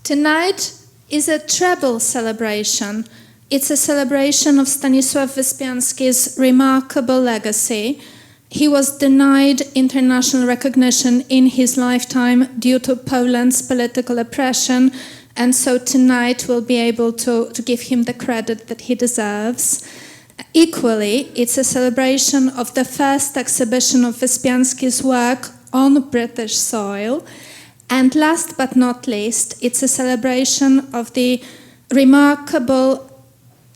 Tonight is a treble celebration. It's a celebration of Stanisław Wyspiański's remarkable legacy. He was denied international recognition in his lifetime due to Poland's political oppression, and so tonight we'll be able to give him the credit that he deserves. Equally, it's a celebration of the first exhibition of Wyspiański's work on British soil. And last but not least, it's a celebration of the remarkable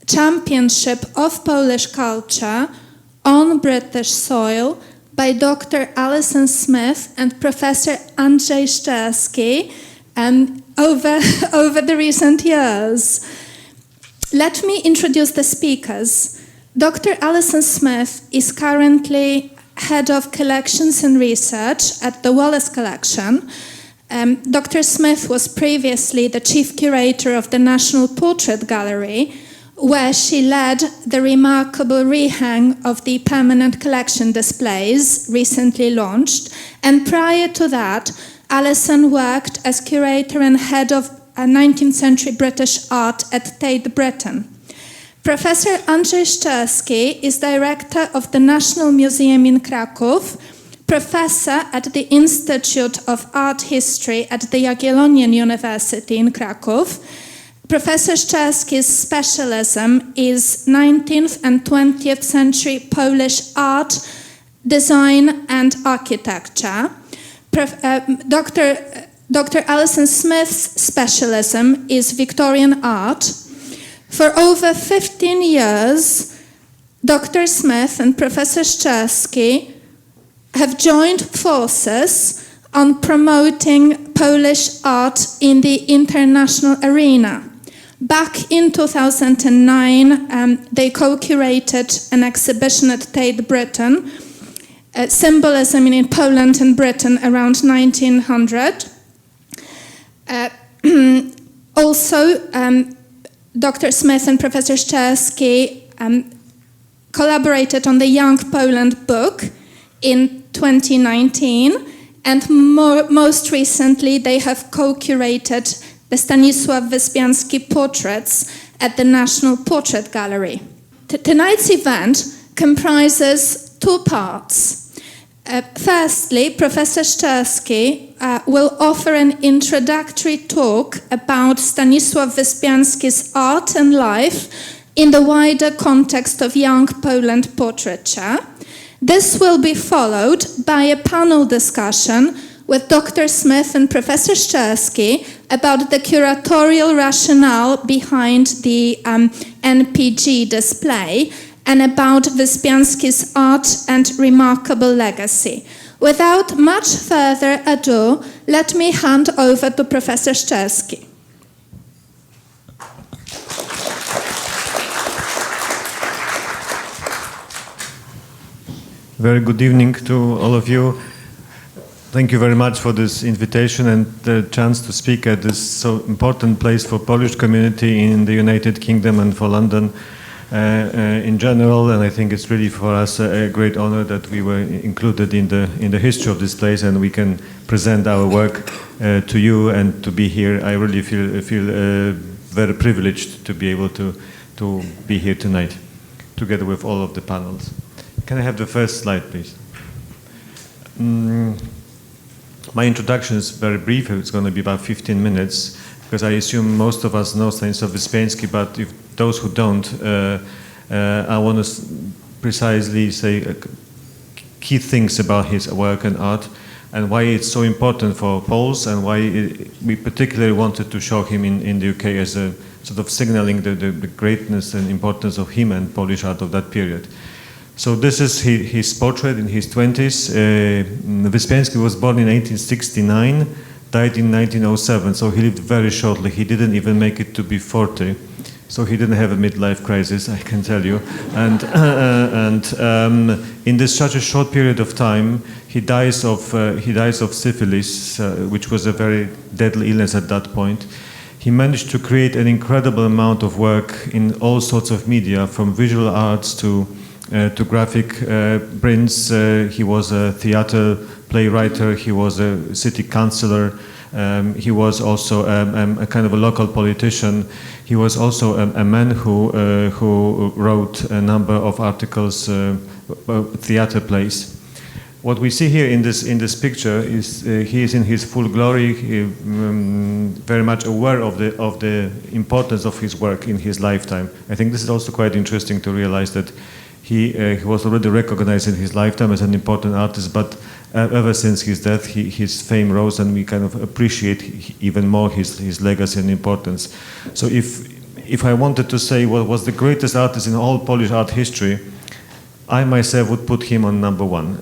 championship of Polish culture on British soil by Dr. Alison Smith and Professor Andrzej Szczerski over the recent years. Let me introduce the speakers. Dr. Alison Smith is currently Head of Collections and Research at the Wallace Collection. Dr. Smith was previously the Chief Curator of the National Portrait Gallery, where she led the remarkable rehang of the permanent collection displays recently launched. And prior to that, Alison worked as curator and head of 19th century British art at Tate Britain. Professor Andrzej Szczerski is director of the National Museum in Kraków, professor at the Institute of Art History at the Jagiellonian University in Kraków. Professor Szczerski's specialism is 19th and 20th century Polish art, design and architecture. Dr. Alison Smith's specialism is Victorian art. For over 15 years, Dr. Smith and Professor Szczerski have joined forces on promoting Polish art in the international arena. Back in 2009, they co-curated an exhibition at Tate Britain, Symbolism in Poland and Britain around 1900. Also, Dr. Smith and Professor Szczerski collaborated on the Young Poland book in 2019, and most recently they have co-curated the Stanisław Wyspiański portraits at the National Portrait Gallery. Tonight's event comprises two parts. Firstly, Professor Szczerski will offer an introductory talk about Stanisław Wyspiański's art and life in the wider context of young Poland portraiture. This will be followed by a panel discussion with Dr. Smith and Professor Szczerski about the curatorial rationale behind the NPG display and about Wyspiański's art and remarkable legacy. Without much further ado, let me hand over to Professor Szczerski. Very good evening to all of you. Thank you very much for this invitation and the chance to speak at this so important place for Polish community in the United Kingdom and for London in general. And I think it's really for us a great honor that we were included in the history of this place and we can present our work to you and to be here. I really feel very privileged to be able to be here tonight together with all of the panels. Can I have the first slide, please? My introduction is very brief. It's going to be about 15 minutes because I assume most of us know Stanisław Wyspiański, but if those who don't, I want to precisely say key things about his work and art and why it's so important for Poles and why we particularly wanted to show him in the UK as a sort of signaling the greatness and importance of him and Polish art of that period. So this is his portrait in his 20s. Wyspiański was born in 1869, died in 1907, so he lived very shortly. He didn't even make it to be 40, so he didn't have a midlife crisis, I can tell you. And in this such a short period of time, he dies of syphilis, which was a very deadly illness at that point. He managed to create an incredible amount of work in all sorts of media, from visual arts to graphic prints. He was a theater playwright, he was a city councillor, He was also a kind of a local politician. He was also a man who wrote a number of articles, theater plays. What we see here in this picture is he is in his full glory, very much aware of the importance of his work in his lifetime. I think this is also quite interesting to realize that he was already recognized in his lifetime as an important artist, but ever since his death, his fame rose, and we kind of appreciate even more his legacy and importance. So if I wanted to say what was the greatest artist in all Polish art history, I myself would put him on number one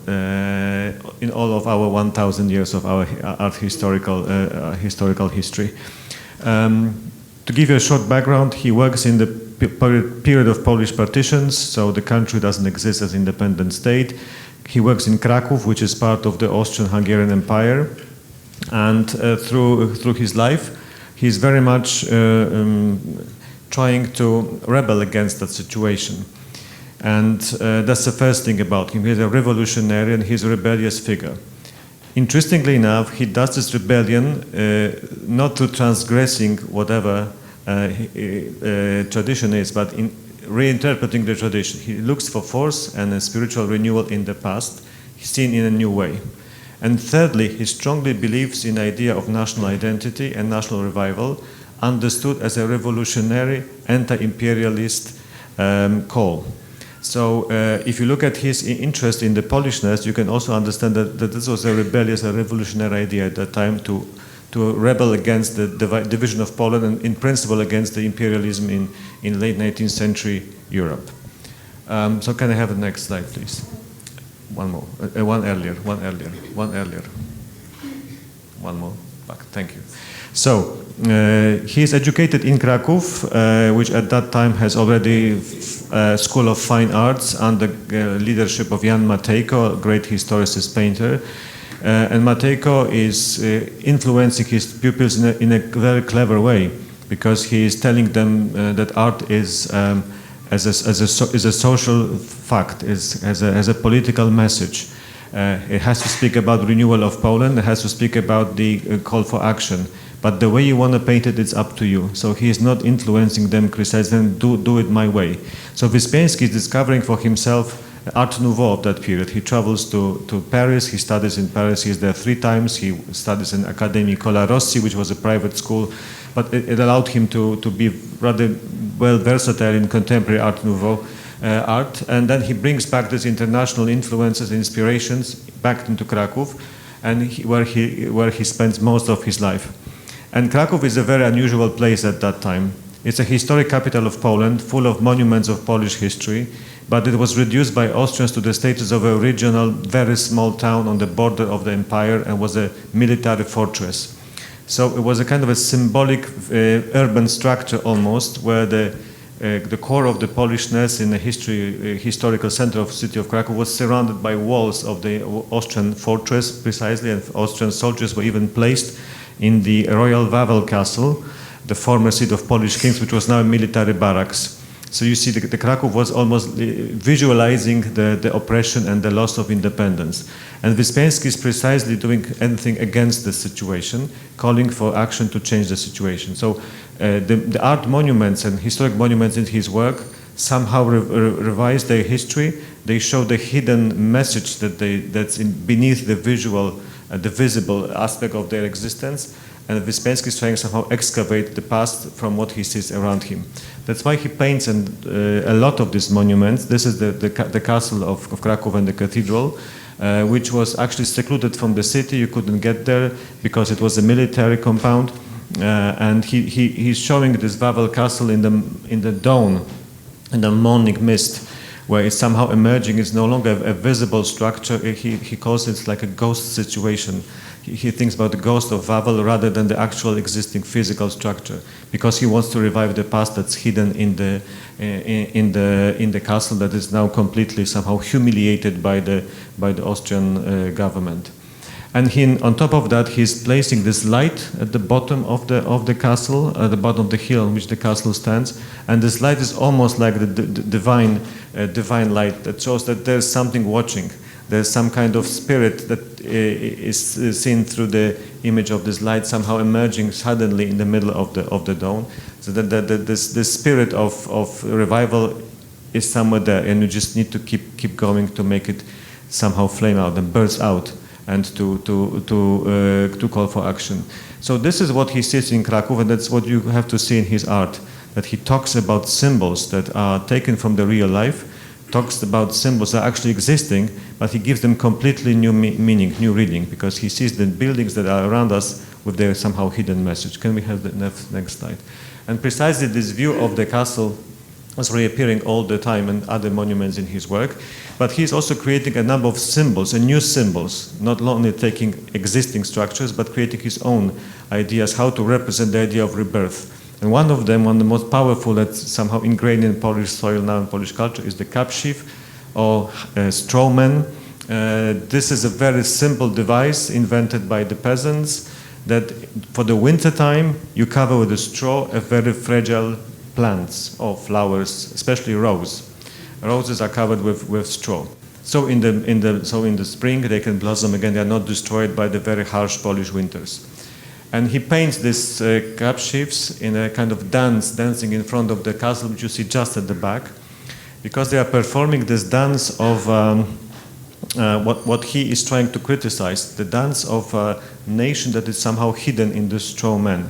in all of our 1,000 years of our art historical history. To give you a short background, he works in the period of Polish partitions, so the country doesn't exist as an independent state. He works in Kraków, which is part of the Austrian-Hungarian Empire, and through his life, he's very much trying to rebel against that situation. And that's the first thing about him. He's a revolutionary and he's a rebellious figure. Interestingly enough, he does this rebellion not through transgressing whatever tradition is, but in reinterpreting the tradition. He looks for force and a spiritual renewal in the past, seen in a new way. And thirdly, he strongly believes in the idea of national identity and national revival, understood as a revolutionary, anti-imperialist call. So if you look at his interest in the Polishness, you can also understand that this was a rebellious, a revolutionary idea at that time to rebel against the division of Poland and in principle against the imperialism in late 19th century Europe. So can I have the next slide, please? One more, one earlier. One more, back, thank you. So, he is educated in Kraków, which at that time has already a School of Fine Arts under leadership of Jan Matejko, a great historicist painter. And Matejko is influencing his pupils in a very clever way, because he is telling them that art is as a social fact, as a political message. It has to speak about renewal of Poland, it has to speak about the call for action. But the way you want to paint it, it's up to you. So he is not influencing them, criticizing them, do it my way. So Wyspiański is discovering for himself Art Nouveau of that period. He travels to Paris, he studies in Paris, he's there 3 times, he studies in Academia Colarossi, which was a private school, but it allowed him to be rather well versatile in contemporary Art Nouveau art, and then he brings back these international influences, inspirations, back into Kraków, and where he spends most of his life. And Kraków is a very unusual place at that time. It's a historic capital of Poland, full of monuments of Polish history, but it was reduced by Austrians to the status of a regional, very small town on the border of the empire and was a military fortress. So it was a kind of a symbolic urban structure almost, where the core of the Polishness in the historical center of the city of Kraków was surrounded by walls of the Austrian fortress, precisely, and Austrian soldiers were even placed in the Royal Wawel Castle, the former seat of Polish kings, which was now a military barracks. So you see the Kraków was almost visualizing the oppression and the loss of independence. And Wyspiański is precisely doing anything against the situation, calling for action to change the situation. So the art monuments and historic monuments in his work somehow revise their history. They show the hidden message that's beneath the visual, the visible aspect of their existence. And Wyspiański is trying to somehow excavate the past from what he sees around him. That's why he paints a lot of these monuments. This is the castle of Kraków and the cathedral, which was actually secluded from the city. You couldn't get there because it was a military compound. And he's showing this Wawel castle in the dawn, in the morning mist, where it's somehow emerging. It's no longer a visible structure. He calls it like a ghost situation. He thinks about the ghost of Wawel rather than the actual existing physical structure, because he wants to revive the past that's hidden in the castle that is now completely somehow humiliated by the Austrian government. And on top of that, he's placing this light at the bottom of the castle, at the bottom of the hill on which the castle stands. And this light is almost like the divine light that shows that there's something watching. There's some kind of spirit that is seen through the image of this light somehow emerging suddenly in the middle of the dawn. So that this spirit of revival is somewhere there, and you just need to keep going to make it somehow flame out and burst out, and to call for action. So this is what he sees in Kraków, and that's what you have to see in his art. That he talks about symbols that are taken from the real life, talks about symbols that are actually existing, but he gives them completely new meaning, new reading, because he sees the buildings that are around us with their somehow hidden message. Can we have the next slide? And precisely this view of the castle was reappearing all the time and other monuments in his work, but he's also creating a number of symbols and new symbols, not only taking existing structures, but creating his own ideas how to represent the idea of rebirth. And one of them, one of the most powerful that's somehow ingrained in Polish soil now in Polish culture, is the kapsheaf or straw man. This is a very simple device invented by the peasants that for the winter time you cover with a straw a very fragile plants or flowers, especially rose. Roses are covered with straw. So in the spring they can blossom again. They are not destroyed by the very harsh Polish winters. And he paints these kapsheafs in a kind of dancing in front of the castle, which you see just at the back, because they are performing this dance of what he is trying to criticize, the dance of a nation that is somehow hidden in the straw man,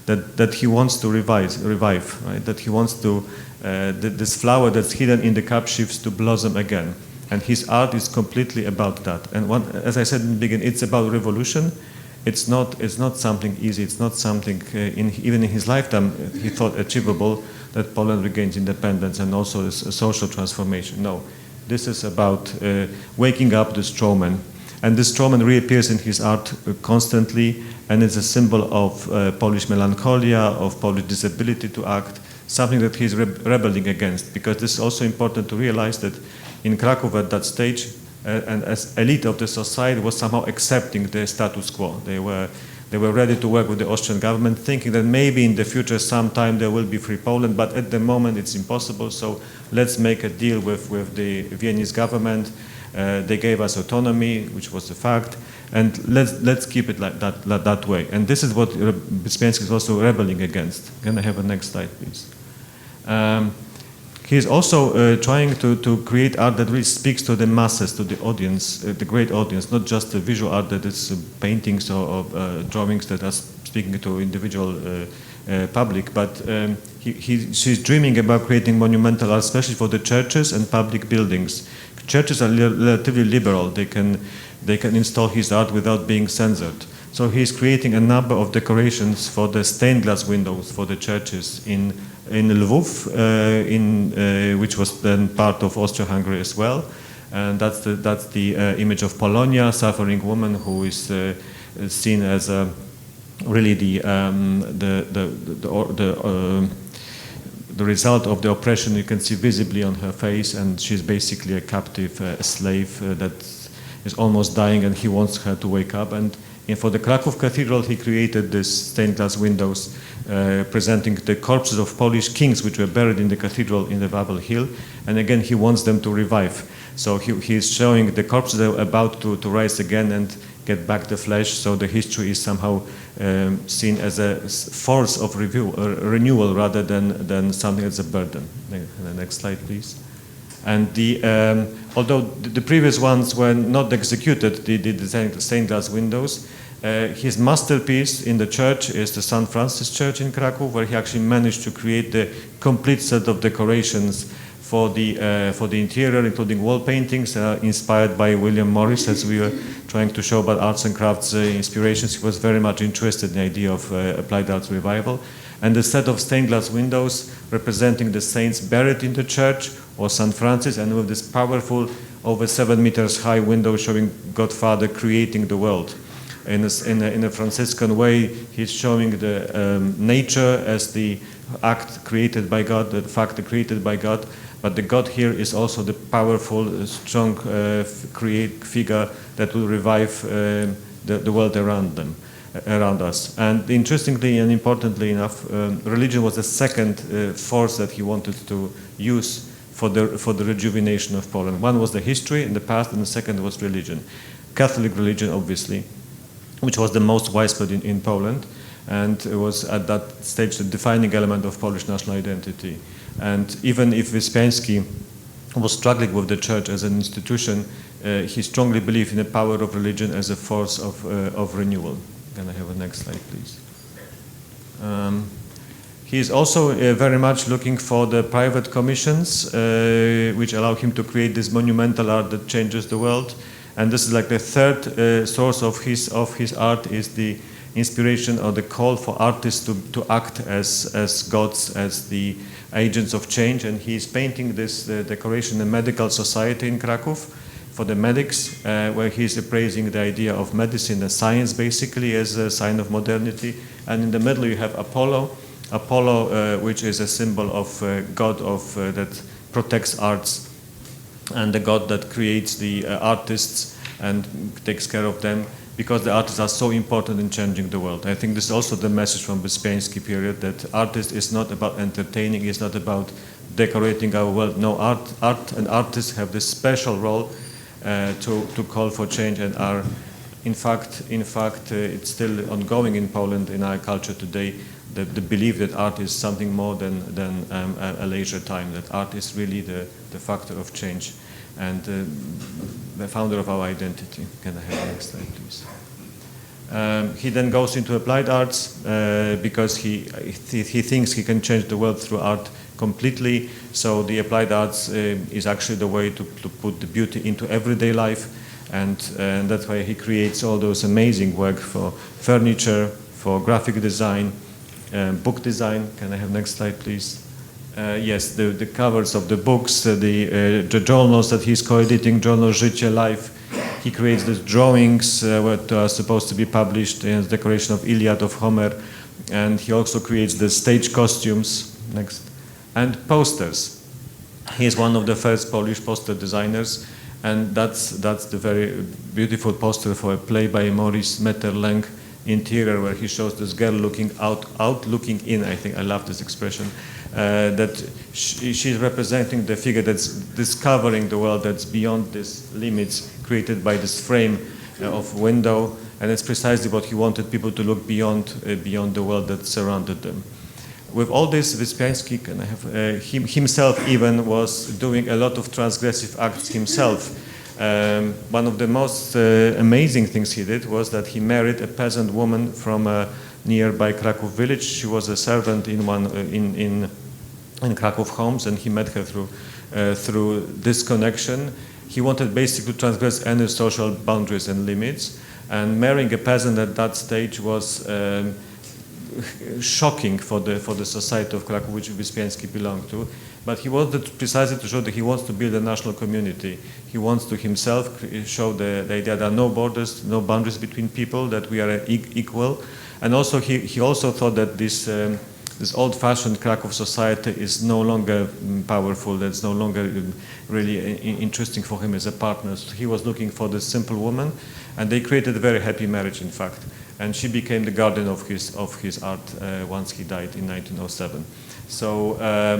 that he wants to revive, right? That he wants to this flower that's hidden in the kapsheafs to blossom again. And his art is completely about that. And as I said in the beginning, it's about revolution. It's not something easy. It's not something even in his lifetime he thought achievable, that Poland regains independence and also a social transformation. No, this is about waking up the straw man, and the straw man reappears in his art constantly, and it's a symbol of Polish melancholia, of Polish disability to act, something that he's rebelling against. Because this is also important to realize that in Kraków at that stage, and as elite of the society was somehow accepting the status quo. They were ready to work with the Austrian government, thinking that maybe in the future sometime there will be free Poland, but at the moment it's impossible, so let's make a deal with the Viennese government. They gave us autonomy, which was a fact, and let's keep it like that way. And this is what Wyspiański is also rebelling against. Can I have a next slide, please? He's also trying to create art that really speaks to the masses, to the audience, the great audience, not just the visual art that is paintings or drawings that are speaking to individual public, but she's dreaming about creating monumental art, especially for the churches and public buildings. Churches are relatively liberal. They can install his art without being censored. So he's creating a number of decorations for the stained glass windows for the churches in Lwów, which was then part of Austria-Hungary as well, and that's the image of Polonia, suffering woman who is seen as really the result of the oppression. You can see visibly on her face, and she's basically a captive, a slave that is almost dying, and he wants her to wake up. And for the Kraków Cathedral, he created these stained glass windows presenting the corpses of Polish kings which were buried in the cathedral in the Wawel Hill, and again he wants them to revive. So he's showing the corpses that are about to rise again and get back the flesh, so the history is somehow seen as a force of renewal rather than something that's a burden. The next slide, please. And although the previous ones were not executed, the stained glass windows, his masterpiece in the church is the St. Francis Church in Kraków, where he actually managed to create the complete set of decorations for the interior, including wall paintings inspired by William Morris, as we were trying to show about arts and crafts inspirations. He was very much interested in the idea of applied arts revival. And the set of stained glass windows representing the saints buried in the church, or St. Francis, and with this powerful, over 7 meters high window showing Godfather creating the world. In a Franciscan way, he's showing the nature as the act created by God, the fact created by God, but the God here is also the powerful, strong figure that will revive the world around us. And interestingly and importantly enough, religion was the second force that he wanted to use for the rejuvenation of Poland. One was the history in the past, and the second was religion. Catholic religion, obviously, which was the most widespread in Poland, and it was at that stage the defining element of Polish national identity. And even if Wyspiański was struggling with the church as an institution, he strongly believed in the power of religion as a force of renewal. Can I have a next slide, please? He is also very much looking for the private commissions, which allow him to create this monumental art that changes the world. And this is like the third source of his art, is the inspiration or the call for artists to act as gods, as the agents of change. And he's painting this decoration in a medical society in Kraków for the medics, where he's appraising the idea of medicine as science, basically, as a sign of modernity. And in the middle you have Apollo, which is a symbol of god that protects arts, and the god that creates the artists and takes care of them, because the artists are so important in changing the world. I think this is also the message from Wyspiański period, that artist is not about entertaining, it's not about decorating our world. No, art and artists have this special role to call for change, and are, in fact, it's still ongoing in Poland, in our culture today, the belief that art is something more than a leisure time, that art is really the factor of change and the founder of our identity. Can I have the next slide, please? He then goes into applied arts because he thinks he can change the world through art completely. So the applied arts is actually the way to put the beauty into everyday life, and that's why he creates all those amazing work for furniture, for graphic design, book design. Can I have next slide, please? Yes, the covers of the books, the journals that he's co-editing, Journal Życie, Life. He creates these drawings that are supposed to be published in the decoration of Iliad, of Homer, and he also creates the stage costumes, next, and posters. He is one of the first Polish poster designers, and that's the very beautiful poster for a play by Maurice Maeterlinck, Interior, where he shows this girl looking out looking in. I think I love this expression. That she's representing the figure that's discovering the world that's beyond these limits created by this frame of window, and it's precisely what he wanted people to look beyond the world that surrounded them. With all this, Wyspiański, himself even was doing a lot of transgressive acts himself. One of the most amazing things he did was that he married a peasant woman from a nearby Kraków village. She was a servant in Kraków homes, and he met her through this connection. He wanted basically to transgress any social boundaries and limits, and marrying a peasant at that stage was shocking for the society of Kraków, which Wyspiański belonged to. But he wanted precisely to show that he wants to build a national community. He wants to himself show the idea there are no borders, no boundaries between people, that we are equal. And also he also thought that this old-fashioned Kraków society is no longer powerful, that's no longer really interesting for him as a partner. So he was looking for this simple woman, and they created a very happy marriage, in fact. And she became the guardian of his art once he died in 1907. So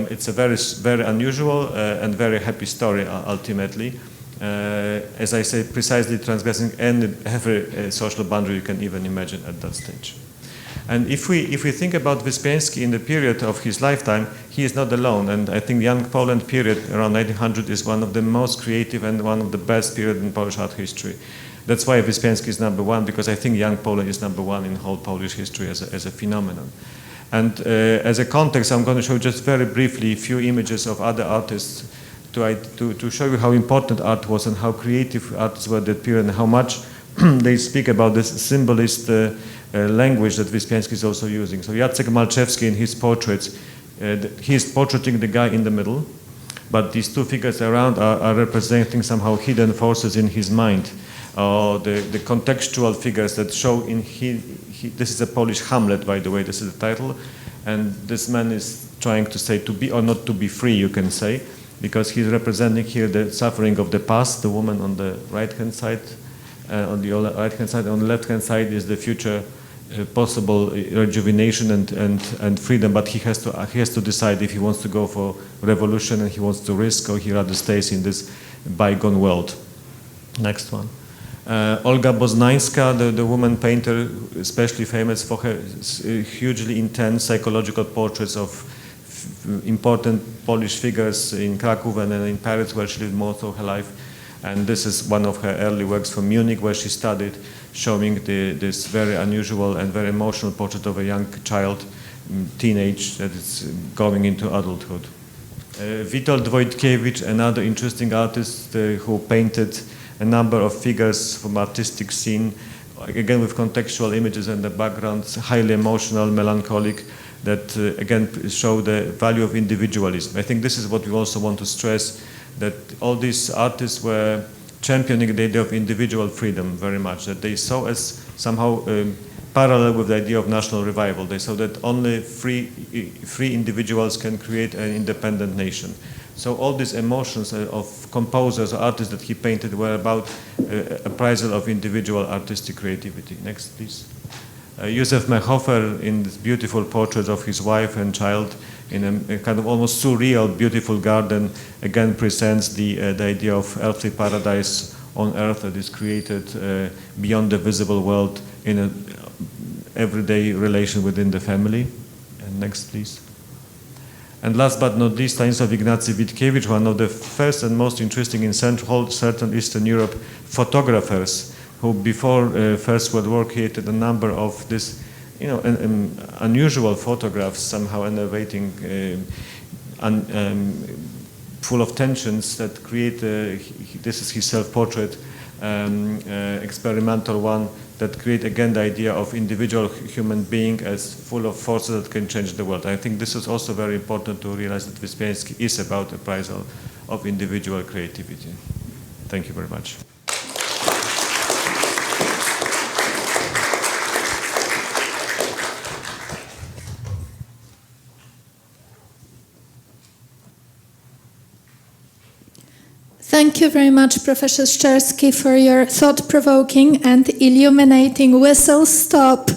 it's a very unusual and very happy story ultimately. As I say, precisely transgressing every social boundary you can even imagine at that stage. And if we think about Wyspiański in the period of his lifetime, he is not alone. And I think Young Poland period around 1900 is one of the most creative and one of the best period in Polish art history. That's why Wyspiański is number one, because I think Young Poland is number one in whole Polish history as a phenomenon. And as a context, I'm going to show just very briefly a few images of other artists to show you how important art was and how creative artists were at that period, and how much they speak about this symbolist language that Wyspiański is also using. So Jacek Malczewski in his portraits, he is portraiting the guy in the middle, but these two figures around are representing somehow hidden forces in his mind. The contextual figures that show this is a Polish Hamlet, by the way, this is the title, and this man is trying to say to be or not to be free, you can say, because he's representing here the suffering of the past, the woman on the right-hand side, on the left-hand side is the future possible rejuvenation and freedom, but he has to decide if he wants to go for revolution and he wants to risk, or he rather stays in this bygone world. Next one. Olga Boznańska, the woman painter, especially famous for her hugely intense psychological portraits of important Polish figures in Kraków and in Paris, where she lived most of her life. And this is one of her early works from Munich, where she studied, showing this very unusual and very emotional portrait of a young child, teenage, that is going into adulthood. Witold Wojtkiewicz, another interesting artist who painted a number of figures from artistic scene, again with contextual images in the background, highly emotional, melancholic, that again show the value of individualism. I think this is what we also want to stress, that all these artists were championing the idea of individual freedom very much, that they saw as somehow parallel with the idea of national revival. They saw that only free individuals can create an independent nation. So all these emotions of composers or artists that he painted were about appraisal of individual artistic creativity. Next, please. Józef Mehofer, in this beautiful portrait of his wife and child in a kind of almost surreal, beautiful garden, again presents the idea of earthly paradise on earth that is created beyond the visible world in an everyday relation within the family. And next, please. And last but not least, Stanisław Ignacy Witkiewicz, one of the first and most interesting in Central Eastern Europe photographers, who before First World War created a number of this, unusual photographs, somehow enervating, full of tensions that create. This is his self-portrait, experimental one, that create again the idea of individual human being as full of forces that can change the world. I think this is also very important to realize that Wyspiański is about appraisal of individual creativity. Thank you very much. Thank you very much, Professor Szczerski, for your thought-provoking and illuminating whistle-stop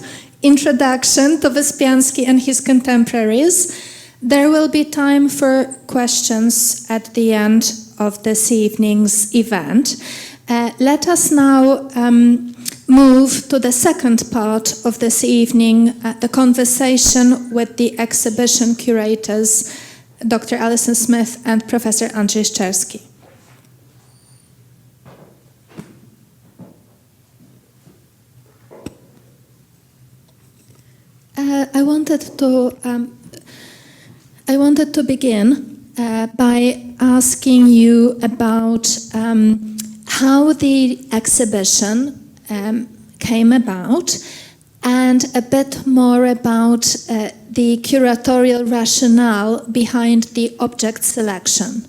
introduction to Wyspiański and his contemporaries. There will be time for questions at the end of this evening's event. Let us now move to the second part of this evening, the conversation with the exhibition curators, Dr. Alison Smith and Professor Andrzej Szczerski. I wanted to begin by asking you about how the exhibition came about, and a bit more about the curatorial rationale behind the object selection.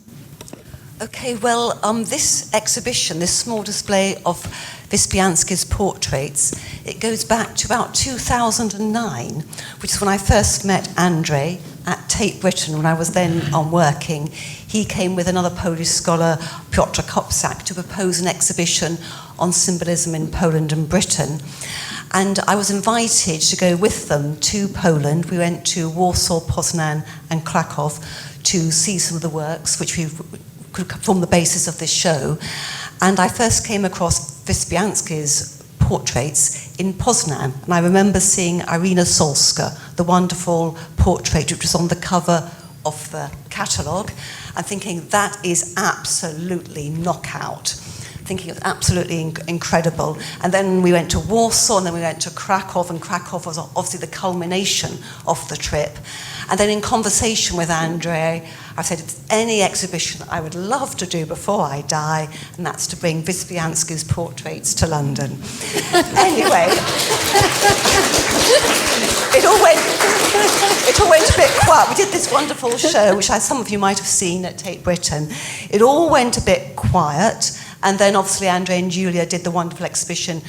Okay, well, this exhibition, this small display of Wyspiański's portraits, it goes back to about 2009, which is when I first met Andrzej at Tate Britain, when I was then working. He came with another Polish scholar, Piotr Kopczak, to propose an exhibition on symbolism in Poland and Britain. And I was invited to go with them to Poland. We went to Warsaw, Poznan and Kraków to see some of the works which could form the basis of this show. And I first came across Wyspiański's portraits in Poznan. And I remember seeing Irina Solska, the wonderful portrait which was on the cover of the catalogue, and thinking that is absolutely knockout. Thinking it was absolutely incredible. And then we went to Warsaw, and then we went to Kraków, and Kraków was obviously the culmination of the trip. And then in conversation with Andrzej, I said, it's any exhibition I would love to do before I die, and that's to bring Wyspiański's portraits to London. Anyway, it all went a bit quiet. We did this wonderful show, which some of you might have seen at Tate Britain. It all went a bit quiet. And then obviously Andrzej and Julia did the wonderful exhibition,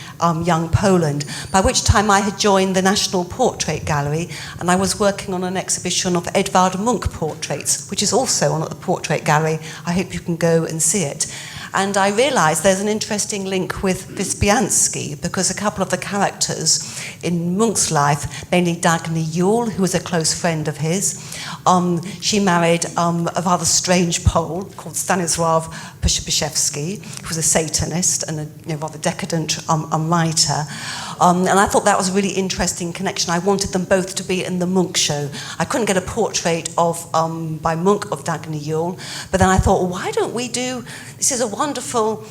Young Poland, by which time I had joined the National Portrait Gallery, and I was working on an exhibition of Edvard Munch portraits, which is also on at the Portrait Gallery. I hope you can go and see it. And I realised there's an interesting link with Wyspiański, because a couple of the characters in Munch's life, mainly Dagny Yule, who was a close friend of his, she married a rather strange Pole called Stanisław Wyspiański, who was a Satanist and a rather decadent writer. And I thought that was a really interesting connection. I wanted them both to be in the Munch show. I couldn't get a portrait by Munch of Dagny Yule, but then I thought, well, why don't we do, this is a wonderful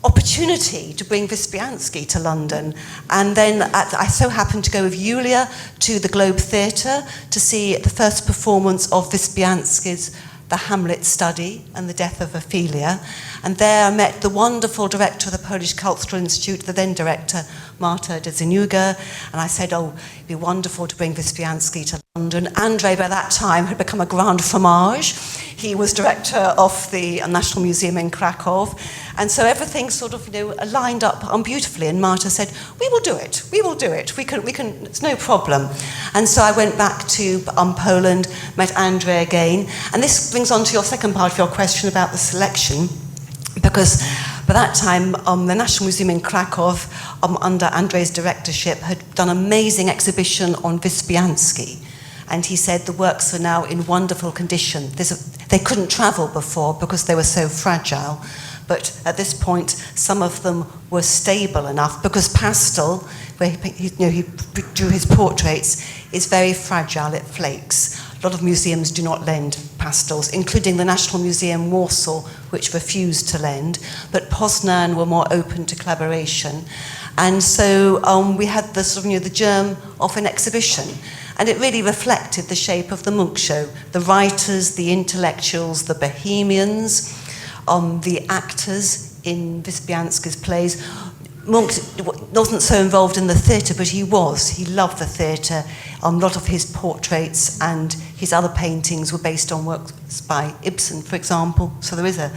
opportunity to bring Wyspiański to London. And then I so happened to go with Julia to the Globe Theatre to see the first performance of Wyspiański's The Hamlet Study and the Death of Ophelia. And there I met the wonderful director of the Polish Cultural Institute, the then director, Marta Dzenuga, and I said, oh, it'd be wonderful to bring Wyspiański to London. Andrzej, by that time, had become a grand fromage. He was director of the National Museum in Krakow, and so everything sort of, lined up beautifully, and Marta said, we will do it, we can, it's no problem. And so I went back to Poland, met Andrzej again, and this brings on to your second part of your question about the selection, because by that time, the National Museum in Krakow, under Andrzej's directorship, had done an amazing exhibition on Wyspiański. And he said the works are now in wonderful condition. They couldn't travel before because they were so fragile. But at this point, some of them were stable enough, because pastel, where he drew his portraits, is very fragile, it flakes. A lot of museums do not lend pastels, including the National Museum Warsaw, which refused to lend, but Poznan were more open to collaboration. And so we had the sort of, the germ of an exhibition, and it really reflected the shape of the Munch show. The writers, the intellectuals, the bohemians, the actors in Wyspiański's plays. Munch wasn't so involved in the theatre, but he was. He loved the theatre. A lot of his portraits and his other paintings were based on works by Ibsen, for example, so there is a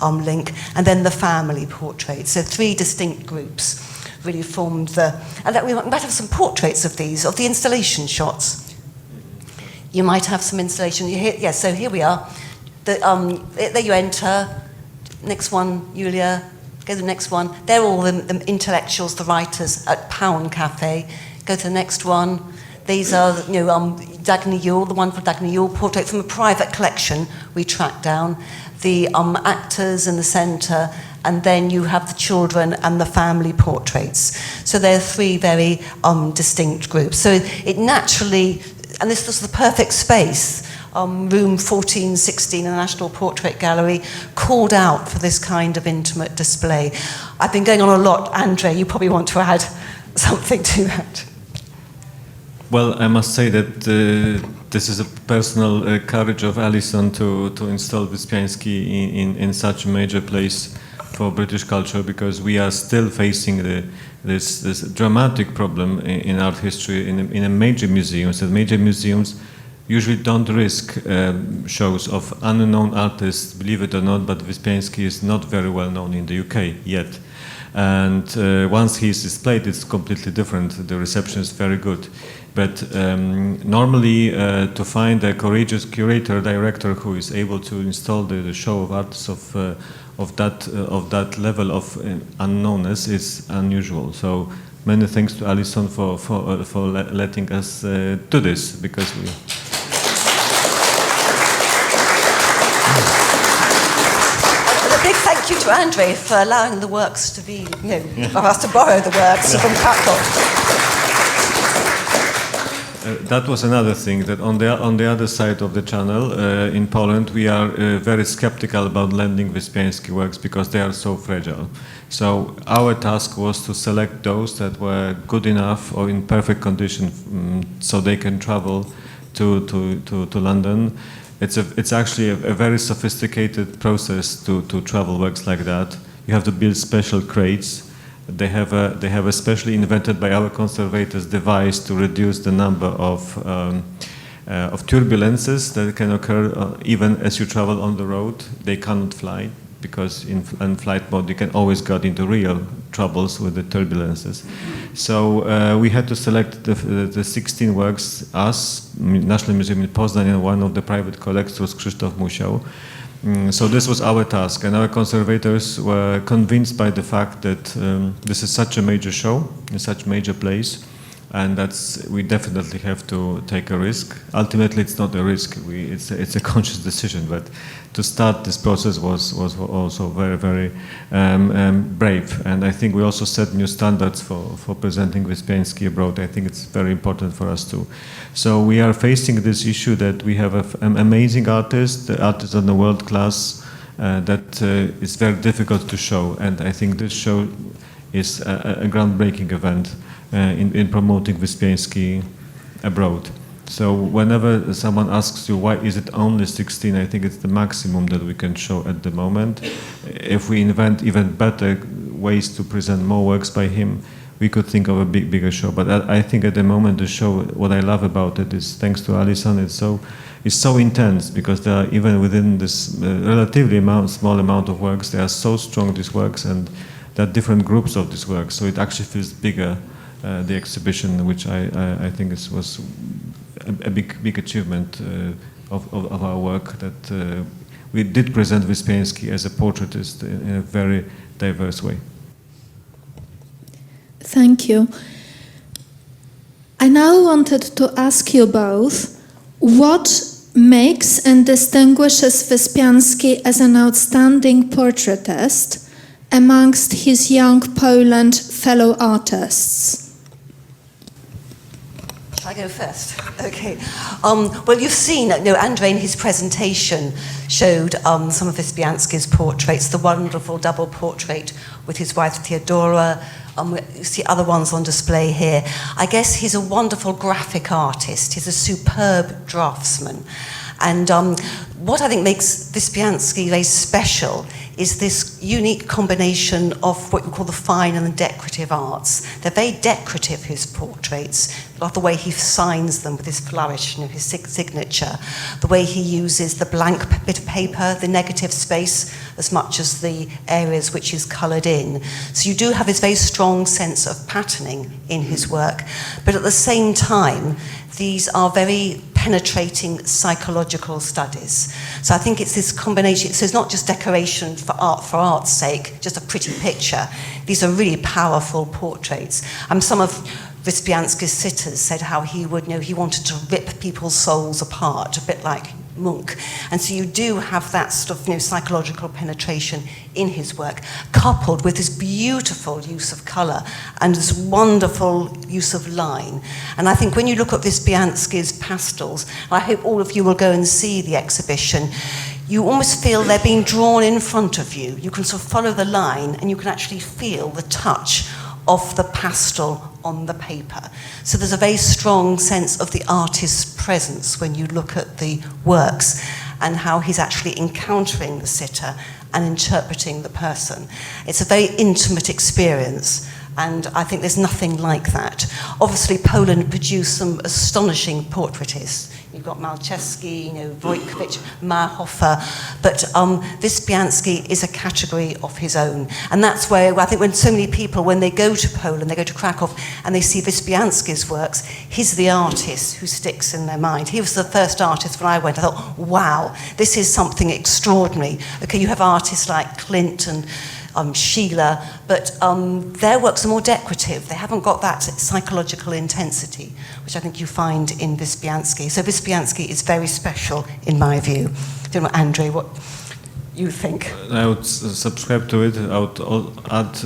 link. And then the family portraits. So three distinct groups really formed the... And we might have some portraits of these, of the installation shots. You might have some installation. Yes, so here we are. There you enter. Next one, Julia. Go to the next one. They're all the intellectuals, the writers at Pound Cafe. Go to the next one. These are, Dagny Yule, the wonderful Dagny Yule portrait from a private collection we tracked down. The actors in the centre, and then you have the children and the family portraits. So there are three very distinct groups. So it naturally, and this was the perfect space. Room 1416 in the National Portrait Gallery called out for this kind of intimate display. I've been going on a lot. Andrzej, you probably want to add something to that. Well, I must say that this is a personal courage of Alison to install Wyspiański in such a major place for British culture, because we are still facing this dramatic problem in art history in a major museums. And major museums usually don't risk shows of unknown artists, believe it or not, but Wyspiański is not very well known in the UK yet. And once he's displayed, it's completely different. The reception is very good. But normally, to find a courageous curator, director who is able to install the show of artists of that level of unknownness is unusual. So many thanks to Alison for letting us do this, because we. Big thank you to Andrzej for allowing the works to be, for us to borrow the works from Krakow. That was another thing, that on the other side of the channel, in Poland, we are very skeptical about lending Wyspiański works because they are so fragile. So our task was to select those that were good enough or in perfect condition so they can travel to London. It's actually a very sophisticated process to travel works like that. You have to build special crates. They have a specially invented by our conservators device to reduce the number of turbulences that can occur even as you travel on the road. They cannot fly, because in flight mode you can always get into real troubles with the turbulences. So we had to select the 16 works, us, National Museum in Poznań, and one of the private collectors, Krzysztof Musiał. So this was our task, and our conservators were convinced by the fact that this is such a major show, in such a major place, and we definitely have to take a risk. Ultimately, it's not a risk; it's a conscious decision. But to start this process was also very, very brave, and I think we also set new standards for presenting Wyspiański abroad. I think it's very important for us too. So we are facing this issue that we have an amazing artist, the artist on the world class, that is very difficult to show, and I think this show is a groundbreaking event in promoting Wyspiański abroad. So whenever someone asks you why is it only 16, I think it's the maximum that we can show at the moment. If we invent even better ways to present more works by him, we could think of a bigger show. But I think at the moment the show, what I love about it is, thanks to Alison, it's so intense, because there are, even within this relatively small amount of works, they are so strong, these works, and there are different groups of these works, so it actually feels bigger, the exhibition, which I think was a big achievement of our work, that we did present Wyspiański as a portraitist in a very diverse way. Thank you. I now wanted to ask you both, what makes and distinguishes Wyspiański as an outstanding portraitist amongst his young Poland fellow artists? Shall I go first? Okay. Well, you've seen, Andrzej in his presentation showed some of Wyspiański's portraits, the wonderful double portrait with his wife Theodora. You see other ones on display here. I guess he's a wonderful graphic artist. He's a superb draftsman. And what I think makes Wyspiański very special is this unique combination of what you call the fine and the decorative arts. They're very decorative, his portraits. I love the way he signs them with his flourish, his signature. The way he uses the blank bit of paper, the negative space, as much as the areas which he's coloured in. So you do have this very strong sense of patterning in his work. But at the same time, these are very penetrating psychological studies. So I think it's this combination. So it's not just decoration for art's sake, just a pretty picture. These are really powerful portraits. Some of Wyspiański's sitters said how he wanted to rip people's souls apart, a bit like Munch. And so you do have that sort of psychological penetration in his work, coupled with this beautiful use of colour and this wonderful use of line. And I think when you look at Wyspiański's pastels, and I hope all of you will go and see the exhibition, you almost feel they're being drawn in front of you. You can sort of follow the line and you can actually feel the touch of the pastel on the paper. So there's a very strong sense of the artist's presence when you look at the works and how he's actually encountering the sitter and interpreting the person. It's a very intimate experience, and I think there's nothing like that. Obviously, Poland produced some astonishing portraitists. You've got Malczewski, Wojtkiewicz, Marhofer, but Wyspiański is a category of his own. And that's where I think when so many people, when they go to Poland, they go to Krakow, and they see Wyspiański's works, he's the artist who sticks in their mind. He was the first artist when I went. I thought, wow, this is something extraordinary. Okay, you have artists like Klimt and Sheila, but their works are more decorative. They haven't got that psychological intensity, which I think you find in Wyspiański. So Wyspiański is very special in my view. I don't know, Andrzej, what you think? I would subscribe to it. I would add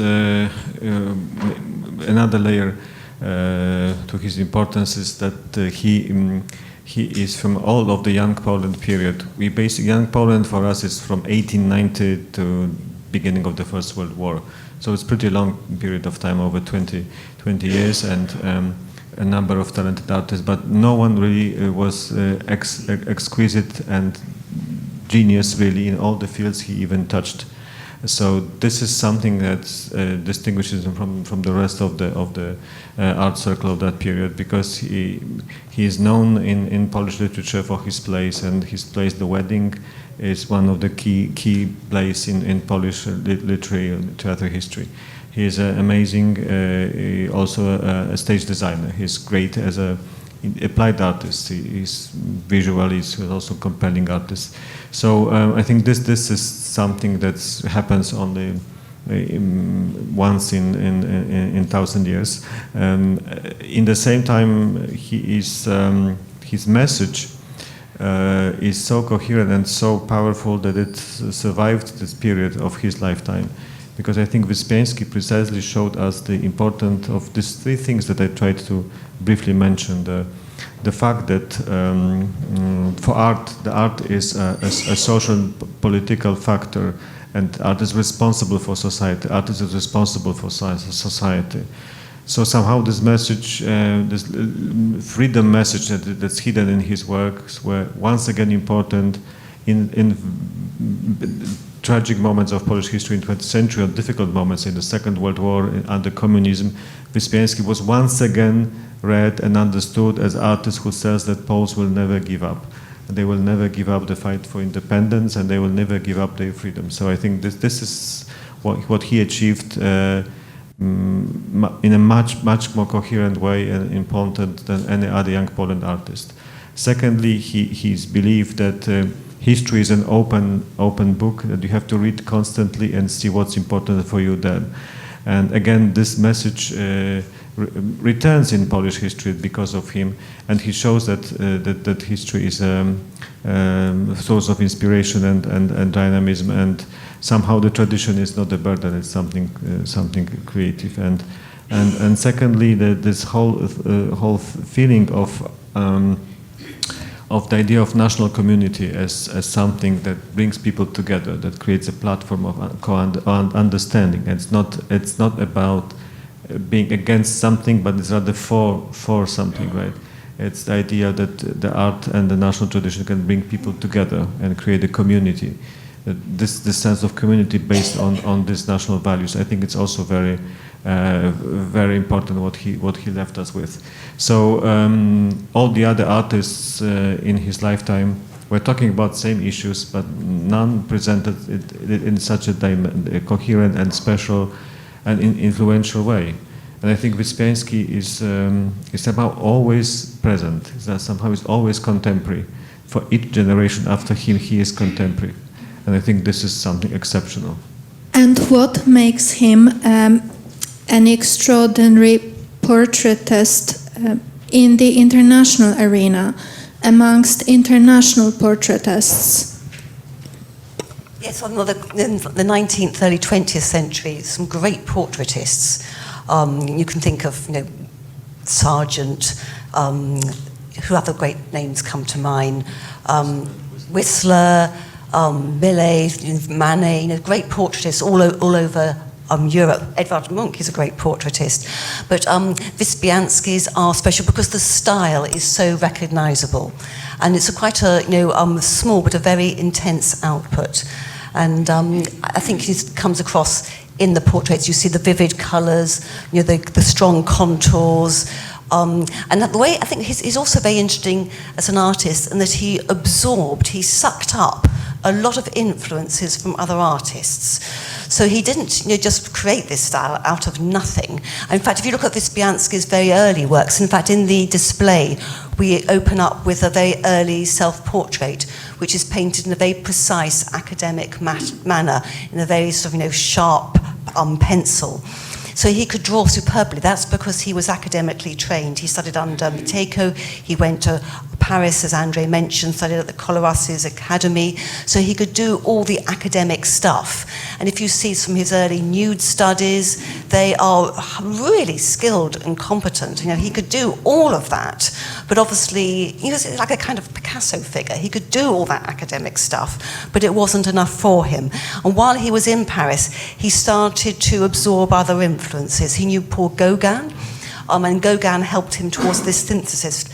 another layer to his importance is that he is from all of the Young Poland period. Young Poland for us is from 1890 to beginning of the First World War. So it's a pretty long period of time, over 20 years, and a number of talented artists, but no one really was exquisite and genius really in all the fields he even touched. So this is something that distinguishes him from the rest of the art circle of that period, because he is known in Polish literature for his plays, and his plays The Wedding is one of the key plays in Polish literary theater history. He is amazing, also a stage designer. He's great as a applied artist. He's visually, he's also compelling artist. So I think this is something that happens only once in 1,000 years. In the same time, his message is so coherent and so powerful that it survived this period of his lifetime. Because I think Wyspiański precisely showed us the importance of these three things that I tried to briefly mention. The fact that for art, the art is a social political factor, and art is responsible for society. Art is responsible for society. So somehow this message, this freedom message that's hidden in his works, were once again important in tragic moments of Polish history in 20th century, or difficult moments in the Second World War under communism. Wyspiański was once again read and understood as artist who says that Poles will never give up. They will never give up the fight for independence, and they will never give up their freedom. So I think this is what he achieved in a much more coherent way and important than any other young Poland artist. Secondly, he's believed that history is an open book that you have to read constantly and see what's important for you then. And again, this message returns in Polish history because of him, and he shows that history is a source of inspiration and dynamism, and somehow the tradition is not a burden; it's something creative. And secondly, this whole feeling of the idea of national community as something that brings people together, that creates a platform of understanding. And it's not about being against something, but it's rather for something, right? It's the idea that the art and the national tradition can bring people together and create a community. This sense of community based on these national values, I think it's also very important what he left us with. So all the other artists in his lifetime were talking about same issues, but none presented it in such a coherent and special and influential way. And I think Wyspiański is somehow always present. Somehow is always contemporary. For each generation after him, he is contemporary. And I think this is something exceptional. And what makes him an extraordinary portraitist in the international arena, amongst international portraitists? Yes, well, in the 19th, early 20th century, some great portraitists. You can think of, Sargent, who other great names come to mind? Whistler, Millet, Manet, great portraitists all over Europe. Edvard Munch is a great portraitist, but Wyspiański's are special because the style is so recognizable, and it's quite a small but a very intense output. And I think he comes across in the portraits. You see the vivid colors, the strong contours. And the way I think he's also very interesting as an artist, in that he sucked up a lot of influences from other artists. So he didn't just create this style out of nothing. In fact, if you look at Wyspiański's very early works, in fact, in the display, we open up with a very early self-portrait, which is painted in a very precise academic manner, in a very sort of sharp pencil. So he could draw superbly. That's because he was academically trained. He studied under Matejko. He went to Paris, as Andrzej mentioned, studied at the Co-Curators Academy. So he could do all the academic stuff. And if you see some of his early nude studies, they are really skilled and competent. He could do all of that. But obviously, he was like a kind of Picasso figure. He could do all that academic stuff, but it wasn't enough for him. And while he was in Paris, he started to absorb other influences. He knew Paul Gauguin, and Gauguin helped him towards this synthesis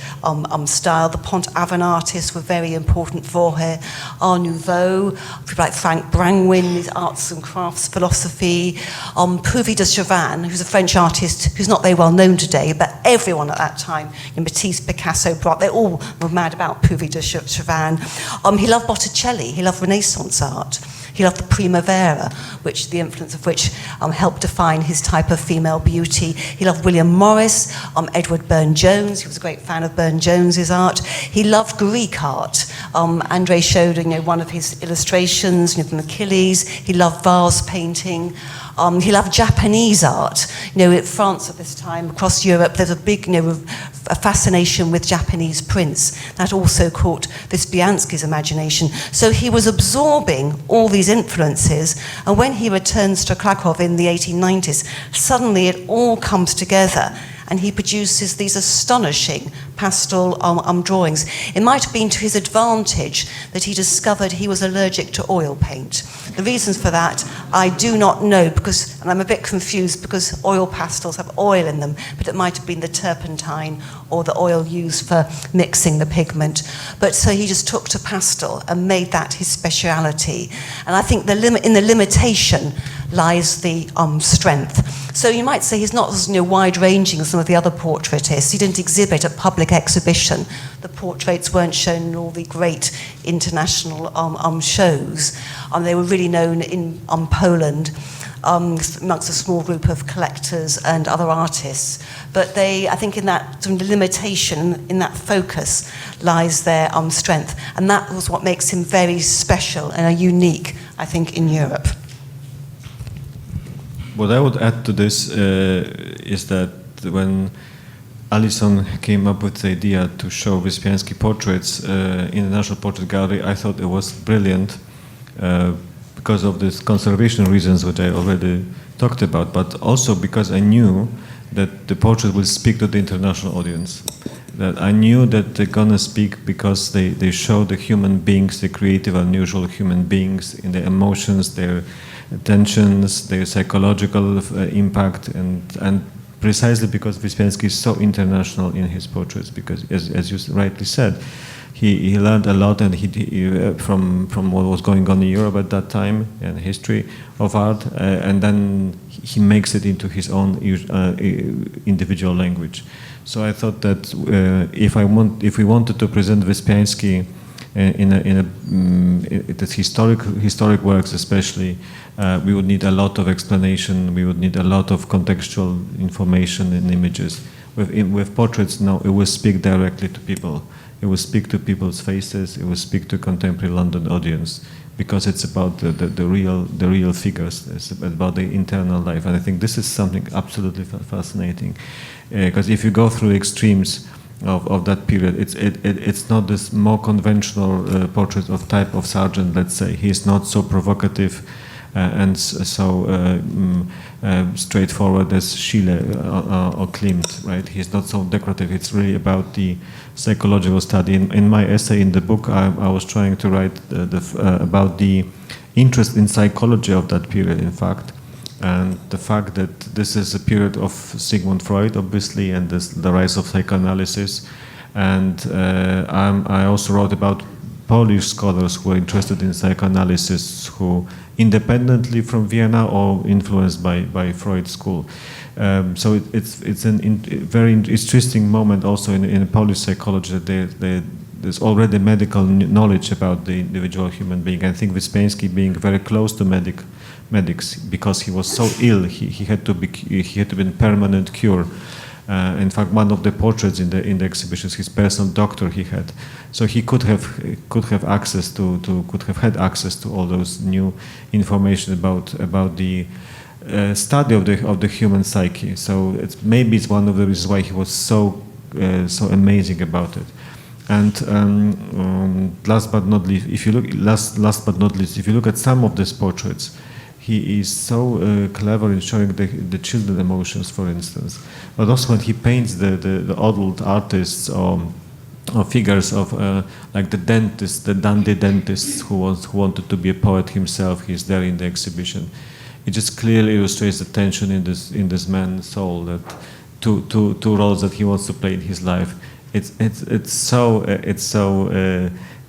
style. The Pont-Aven artists were very important for her. Art Nouveau, people like Frank Brangwyn, his arts and crafts philosophy. Puvis de Chavannes, who's a French artist who's not very well known today, but everyone at that time, Matisse, Picasso, they all were mad about Puvis de Chavannes. He loved Botticelli, he loved Renaissance art. He loved the Primavera, which the influence of which helped define his type of female beauty. He loved William Morris, Edward Burne-Jones. He was a great fan of Burne-Jones's art. He loved Greek art. Andrzej showed, one of his illustrations, from Achilles. He loved vase painting. He loved Japanese art. In France at this time, across Europe, there's a big, a fascination with Japanese prints. That also caught Wyspiański's imagination. So he was absorbing all these influences, and when he returns to Krakow in the 1890s, suddenly it all comes together, and he produces these astonishing pastel drawings. It might have been to his advantage that he discovered he was allergic to oil paint. The reasons for that I do not know, and I'm a bit confused because oil pastels have oil in them, but it might have been the turpentine or the oil used for mixing the pigment. But so he just took to pastel and made that his speciality. And I think in the limitation lies the strength. So you might say he's not as wide-ranging as some of the other portraitists. He didn't exhibit at public exhibition. The portraits weren't shown in all the great international shows. They were really known in Poland amongst a small group of collectors and other artists. But I think in that sort of limitation, in that focus, lies their strength. And that was what makes him very special and unique, I think, in Europe. What I would add to this is that when Alison came up with the idea to show Wyspiański portraits in the National Portrait Gallery, I thought it was brilliant because of these conservation reasons which I already talked about, but also because I knew that the portrait will speak to the international audience. That I knew that they're gonna speak because they show the human beings, the creative, unusual human beings in their emotions, their tensions, their psychological impact, and precisely because Wyspiański is so international in his portraits, because as you rightly said, he learned a lot, and from what was going on in Europe at that time and history of art, and then he makes it into his own individual language. So I thought that if we wanted to present Wyspiański in its historic works, especially, we would need a lot of explanation. We would need a lot of contextual information and images. With portraits, no, it will speak directly to people. It will speak to people's faces. It will speak to contemporary London audience, because it's about the real figures. It's about the internal life, and I think this is something absolutely fascinating. Because if you go through extremes of that period, it's not this more conventional portrait of type of Sargent, let's say. He's not so provocative and so straightforward as Schiele or Klimt, right? He's not so decorative. It's really about the psychological study. In my essay in the book, I was trying to write about the interest in psychology of that period, in fact, and the fact that this is a period of Sigmund Freud, obviously, and the rise of psychoanalysis. And I also wrote about Polish scholars who were interested in psychoanalysis, who independently from Vienna or influenced by Freud's school. So it's a very interesting moment also in Polish psychology that there's already medical knowledge about the individual human being. I think Wyspiański, being very close to medics, because he was so ill, he had to be in permanent cure. In fact, one of the portraits in the exhibitions, his personal doctor he had, so he could have had access to all those new information about the study of the human psyche. So maybe it's one of the reasons why he was so amazing about it. And last but not least, if you look at some of these portraits, he is so clever in showing the children emotions, for instance. But also when he paints the adult artists or figures of like the dentist, the dandy dentist who wanted to be a poet himself, he's there in the exhibition. It just clearly illustrates the tension in this man's soul, that two roles that he wants to play in his life. It's so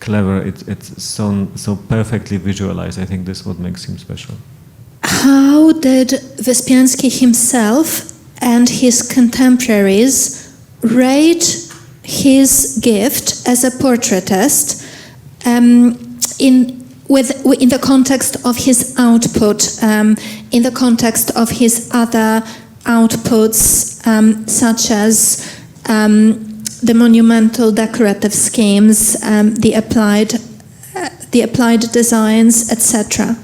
clever. It's so perfectly visualized. I think this is what makes him special. How did Wyspiański himself and his contemporaries rate his gift as a portraitist in the context of his output, in the context of his other outputs, such as the monumental decorative schemes, the applied designs, etc.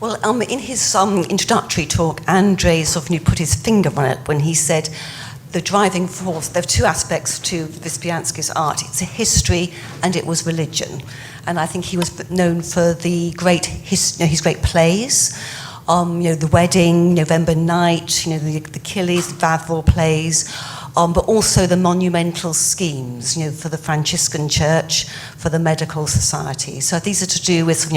Well, in his introductory talk, Andrzej sort of put his finger on it when he said the driving force, there are two aspects to Wyspiański's art. It's a history and it was religion. And I think he was known for the his great plays, The Wedding, November Night, the Achilles, the Vathor plays, but also the monumental schemes, for the Franciscan Church, for the Medical Society. So these are to do with,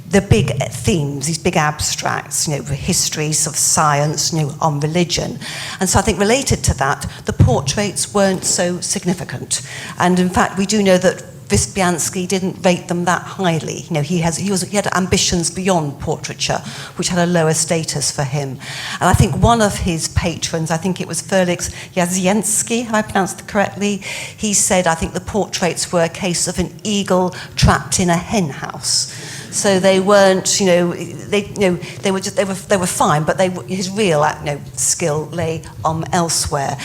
the big themes, these big abstracts, histories of science, on religion. And so I think related to that, the portraits weren't so significant. And in fact, we do know that Wyspiański didn't rate them that highly. He had ambitions beyond portraiture, which had a lower status for him. And I think one of his patrons, I think it was Felix Jazienski, have I pronounced it correctly? He said, I think the portraits were a case of an eagle trapped in a hen house. So they weren't, they were fine, but his real skill lay elsewhere.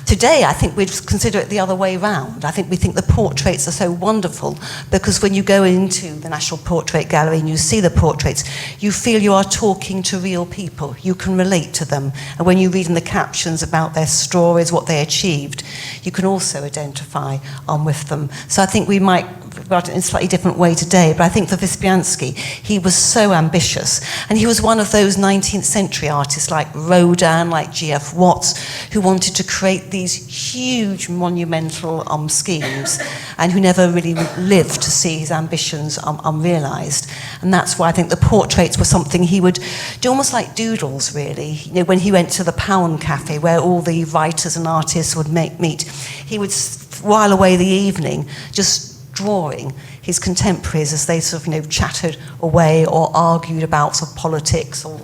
Today, I think we'd consider it the other way round. I think we think the portraits are so wonderful because when you go into the National Portrait Gallery and you see the portraits, you feel you are talking to real people. You can relate to them. And when you read in the captions about their stories, what they achieved, you can also identify with them. So I think we might about it in a slightly different way today, but I think for Wyspiański, he was so ambitious. And he was one of those 19th century artists like Rodin, like G.F. Watts, who wanted to create these huge monumental schemes and who never really lived to see his ambitions unrealised. And that's why I think the portraits were something he would do almost like doodles, really. When he went to the Pound Cafe, where all the writers and artists would meet, he would while away the evening just drawing his contemporaries as they sort of chattered away or argued about sort of politics or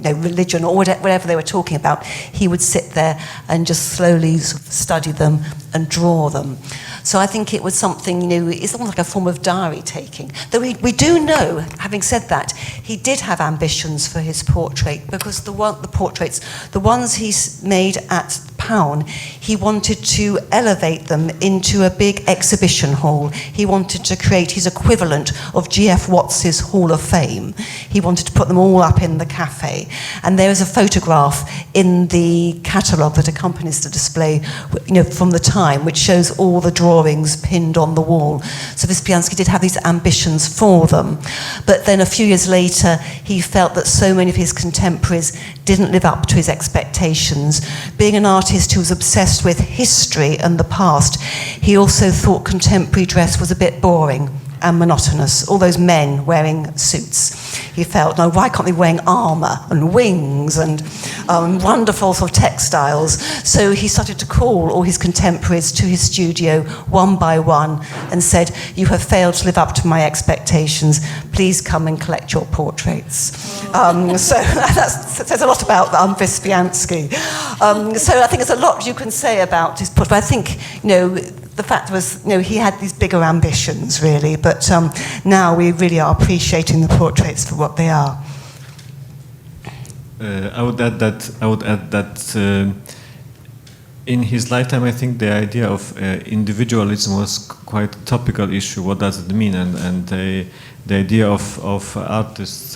religion or whatever they were talking about. He would sit there and just slowly sort of study them and draw them. So I think it was something, it's almost like a form of diary taking. Though we do know, having said that, he did have ambitions for his portrait because the portraits, the ones he made at Pound, he wanted to elevate them into a big exhibition hall. He wanted to create his equivalent of G.F. Watts's Hall of Fame. He wanted to put them all up in the cafe. And there is a photograph in the catalogue that accompanies the display, from the time, which shows all the drawings pinned on the wall. So Wyspiański did have these ambitions for them. But then a few years later, he felt that so many of his contemporaries didn't live up to his expectations. Being an artist who was obsessed with history and the past, he also thought contemporary dress was a bit boring and monotonous. All those men wearing suits. He felt, no, why can't they be wearing armour and wings and wonderful sort of textiles? So he started to call all his contemporaries to his studio one by one and said, you have failed to live up to my expectations. Please come and collect your portraits. So that says a lot about Wyspiański. So I think there's a lot you can say about his portrait. But I think, the fact was, he had these bigger ambitions, really, but now we really are appreciating the portraits for what they are. I would add that in his lifetime, I think the idea of individualism was quite a topical issue. What does it mean? And the idea of artists,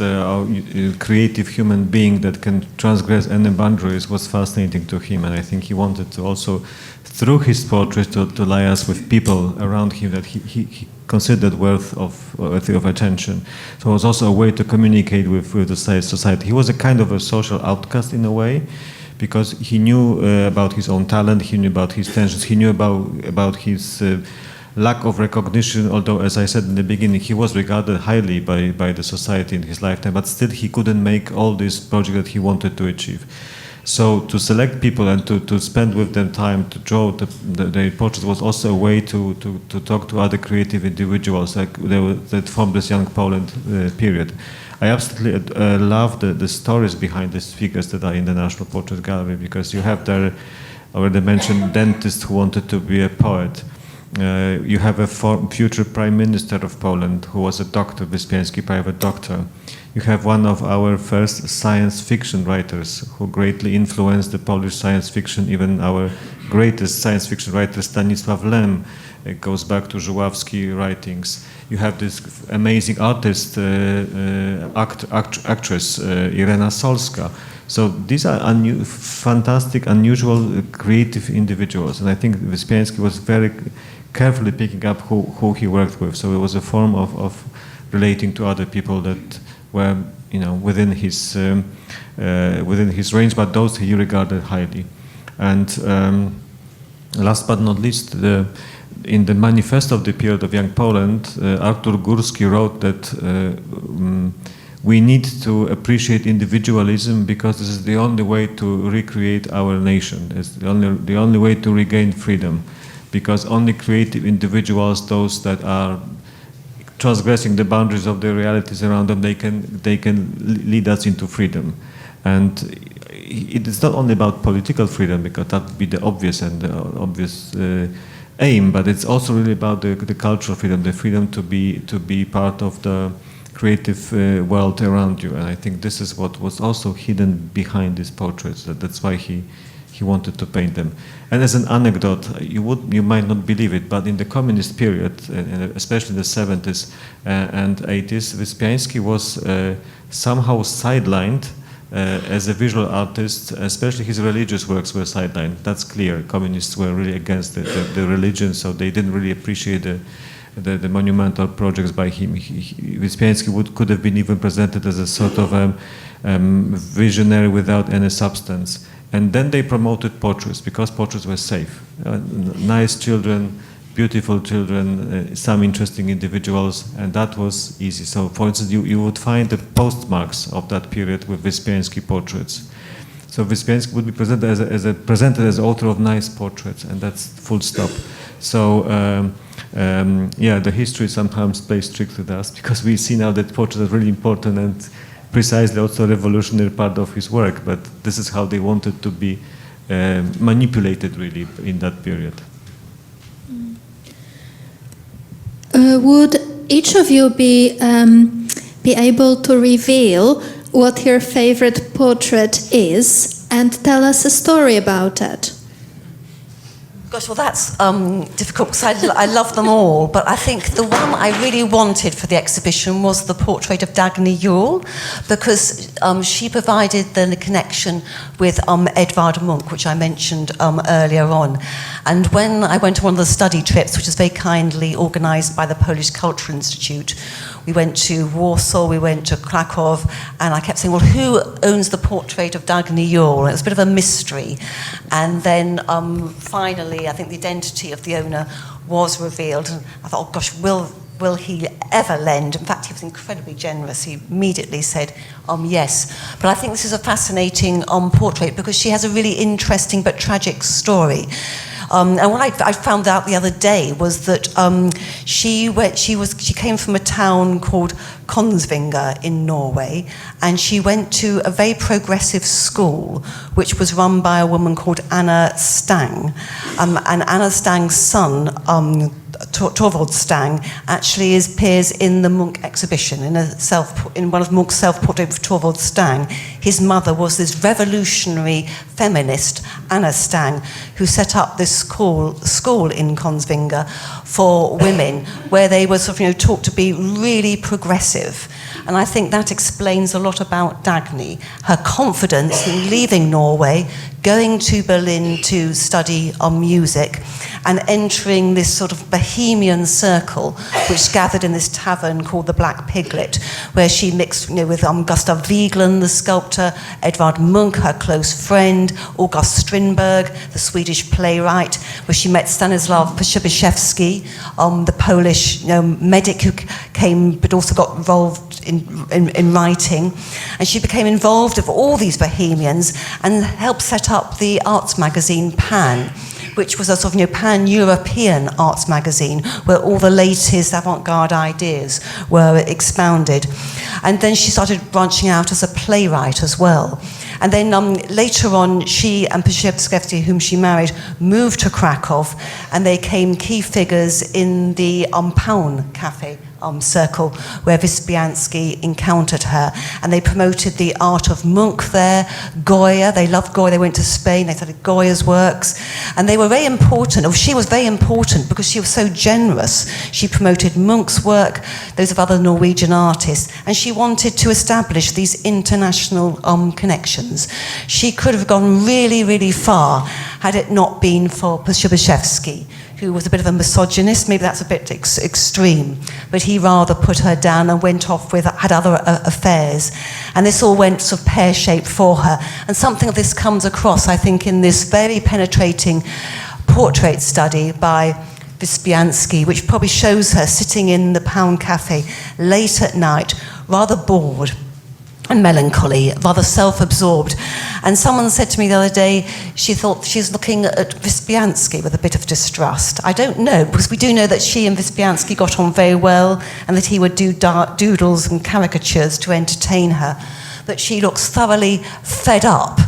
creative human being that can transgress any boundaries was fascinating to him, and I think he wanted to also, through his portraits, to liaise with people around him that he considered worthy of attention. So it was also a way to communicate with the society. He was a kind of a social outcast in a way, because he knew about his own talent, he knew about his tensions, he knew about his lack of recognition, although, as I said in the beginning, he was regarded highly by the society in his lifetime, but still he couldn't make all these projects that he wanted to achieve. So to select people and to spend with them time to draw their portraits was also a way to talk to other creative individuals that formed this young Poland period. I absolutely love the stories behind these figures that are in the National Portrait Gallery, because you have there, already mentioned, dentist who wanted to be a poet. You have a future Prime Minister of Poland who was a doctor, Wyspiański, private doctor. You have one of our first science fiction writers who greatly influenced the Polish science fiction, even our greatest science fiction writer, Stanisław Lem. It goes back to Żuławski writings. You have this amazing artist, actress, Irena Solska. So these are fantastic, unusual, creative individuals. And I think Wyspiański was very carefully picking up who he worked with. So it was a form of relating to other people that were, within his range, but those he regarded highly. And last but not least, in the manifesto of the period of Young Poland, Artur Górski wrote that we need to appreciate individualism because this is the only way to recreate our nation. It's the only way to regain freedom, because only creative individuals, those that are transgressing the boundaries of the realities around them, they can lead us into freedom. And it is not only about political freedom, because that would be the obvious aim, but it's also really about the cultural freedom, the freedom to be part of the creative world around you. And I think this is what was also hidden behind these portraits. That's why he wanted to paint them. And as an anecdote, you might not believe it, but in the communist period, especially in the 70s and 80s, Wyspiański was somehow sidelined as a visual artist. Especially his religious works were sidelined. That's clear. Communists were really against the religion, so they didn't really appreciate the monumental projects by him. Wyspiański could have been even presented as a sort of visionary without any substance. And then they promoted portraits because portraits were safe. Nice children, beautiful children, some interesting individuals, and that was easy. So, for instance, you would find the postmarks of that period with Wyspiański portraits. So Wyspiański would be presented as author of nice portraits, and that's full stop. So, the history sometimes plays tricks with us because we see now that portraits are really important and precisely also a revolutionary part of his work, but this is how they wanted to be manipulated really in that period. Would each of you be able to reveal what your favorite portrait is and tell us a story about it? Gosh, well, that's difficult because I love them all, but I think the one I really wanted for the exhibition was the portrait of Dagny Yule, because she provided the connection with Edvard Munch, which I mentioned earlier on. And when I went on one of the study trips, which was very kindly organised by the Polish Cultural Institute, we went to Warsaw, we went to Krakow, and I kept saying, well, who owns the portrait of Dagny Yule? And it was a bit of a mystery. And then finally, I think the identity of the owner was revealed. And I thought, oh gosh, will he ever lend? In fact, he was incredibly generous. He immediately said, yes. But I think this is a fascinating portrait because she has a really interesting but tragic story. And what I found out the other day was that she came from a town called Kongsvinger in Norway, and she went to a very progressive school which was run by a woman called Anna Stang. And Anna Stang's son, Torvald Stang, actually appears in the Munch exhibition in one of Munch's self-portraits of Torvald Stang. His mother was this revolutionary feminist, Anna Stang, who set up this school in Kongsvinger for women, where they were sort of, taught to be really progressive. And I think that explains a lot about Dagny, her confidence in leaving Norway, going to Berlin to study music, and entering this sort of bohemian circle which gathered in this tavern called the Black Piglet, where she mixed with Gustav Wiglund, the sculptor, Edvard Munch, her close friend, August Strindberg, the Swedish playwright, where she met Stanisław Wyspiański, the Polish medic who came but also got involved in writing. And she became involved with all these bohemians and helped set up the arts magazine Pan, which was a sort of pan-European arts magazine where all the latest avant-garde ideas were expounded. And then she started branching out as a playwright as well. And then later on, she and Szczerski, whom she married, moved to Krakow, and they became key figures in the Paun Cafe circle where Wyspiański encountered her, and they promoted the art of Munch there, Goya. They loved Goya. They went to Spain. They studied Goya's works, and they were very important. Or she was very important because she was so generous. She promoted Munch's work, those of other Norwegian artists, and she wanted to establish these international connections. She could have gone really, really far had it not been for Szczerski, who was a bit of a misogynist. Maybe that's a bit extreme, but he rather put her down and went off had other affairs. And this all went sort of pear-shaped for her. And something of this comes across, I think, in this very penetrating portrait study by Wyspiański, which probably shows her sitting in the Pound Cafe late at night, rather bored and melancholy, rather self-absorbed. And someone said to me the other day, she thought she's looking at Wyspiański with a bit of distrust. I don't know, because we do know that she and Wyspiański got on very well, and that he would do doodles and caricatures to entertain her. But she looks thoroughly fed up.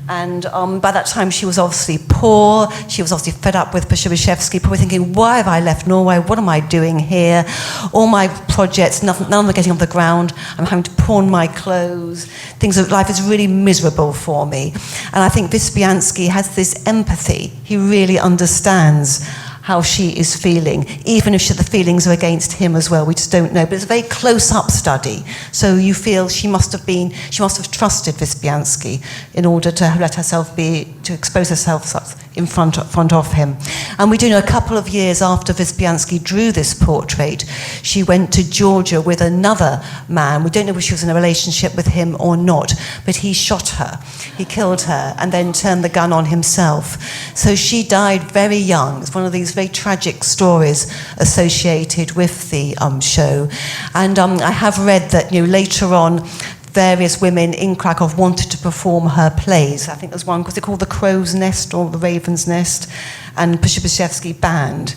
And by that time, she was obviously poor. She was obviously fed up with Szczerski, probably thinking, why have I left Norway? What am I doing here? All my projects, none of them are getting off the ground. I'm having to pawn my clothes. Life is really miserable for me. And I think Wyspiański has this empathy. He really understands how she is feeling, even if the feelings are against him as well. We just don't know. But it's a very close-up study. So you feel she must have trusted Wyspiański in order to let herself to expose herself in front of him. And we do know a couple of years after Wyspiański drew this portrait, she went to Georgia with another man. We don't know if she was in a relationship with him or not, but he shot her. He killed her and then turned the gun on himself. So she died very young. It's one of these very tragic stories associated with the show. And I have read that later on, various women in Krakow wanted to perform her plays. I think there's one, because they're called The Crow's Nest or The Raven's Nest, and Szczerski banned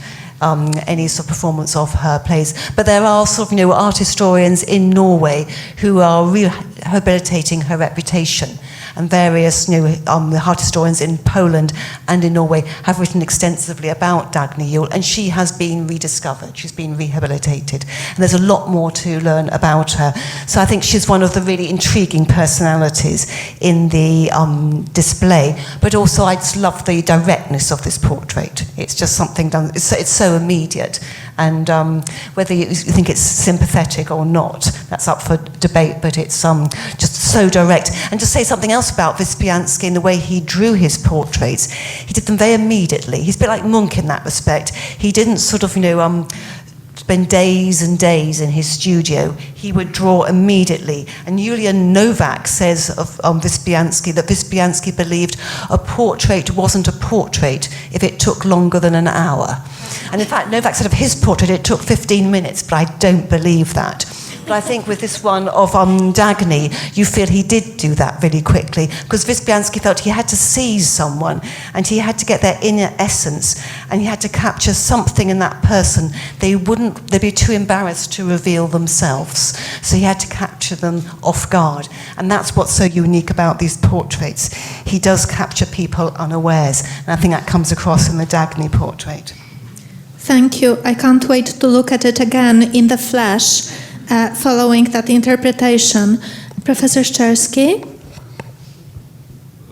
any sort of performance of her plays. But there are sort of art historians in Norway who are rehabilitating her reputation. And various art historians in Poland and in Norway have written extensively about Dagny Juel, and she has been rediscovered. She's been rehabilitated, and there's a lot more to learn about her. So I think she's one of the really intriguing personalities in the display. But also, I just love the directness of this portrait. It's just something done. It's so immediate, and whether you think it's sympathetic or not, that's up for debate. But it's just so direct. And just say something else about Wyspiański and the way he drew his portraits. He did them very immediately. He's a bit like Munch in that respect. He didn't sort of, spend days and days in his studio. He would draw immediately. And Julia Novak says of Wyspiański that Wyspiański believed a portrait wasn't a portrait if it took longer than an hour. And in fact, Novak said of his portrait it took 15 minutes, but I don't believe that. But I think with this one of Dagny, you feel he did do that really quickly, because Wyspiański felt he had to seize someone, and he had to get their inner essence, and he had to capture something in that person. They'd be too embarrassed to reveal themselves. So he had to capture them off guard. And that's what's so unique about these portraits. He does capture people unawares. And I think that comes across in the Dagny portrait. Thank you. I can't wait to look at it again in the flesh. Following that interpretation. Professor Szczerski?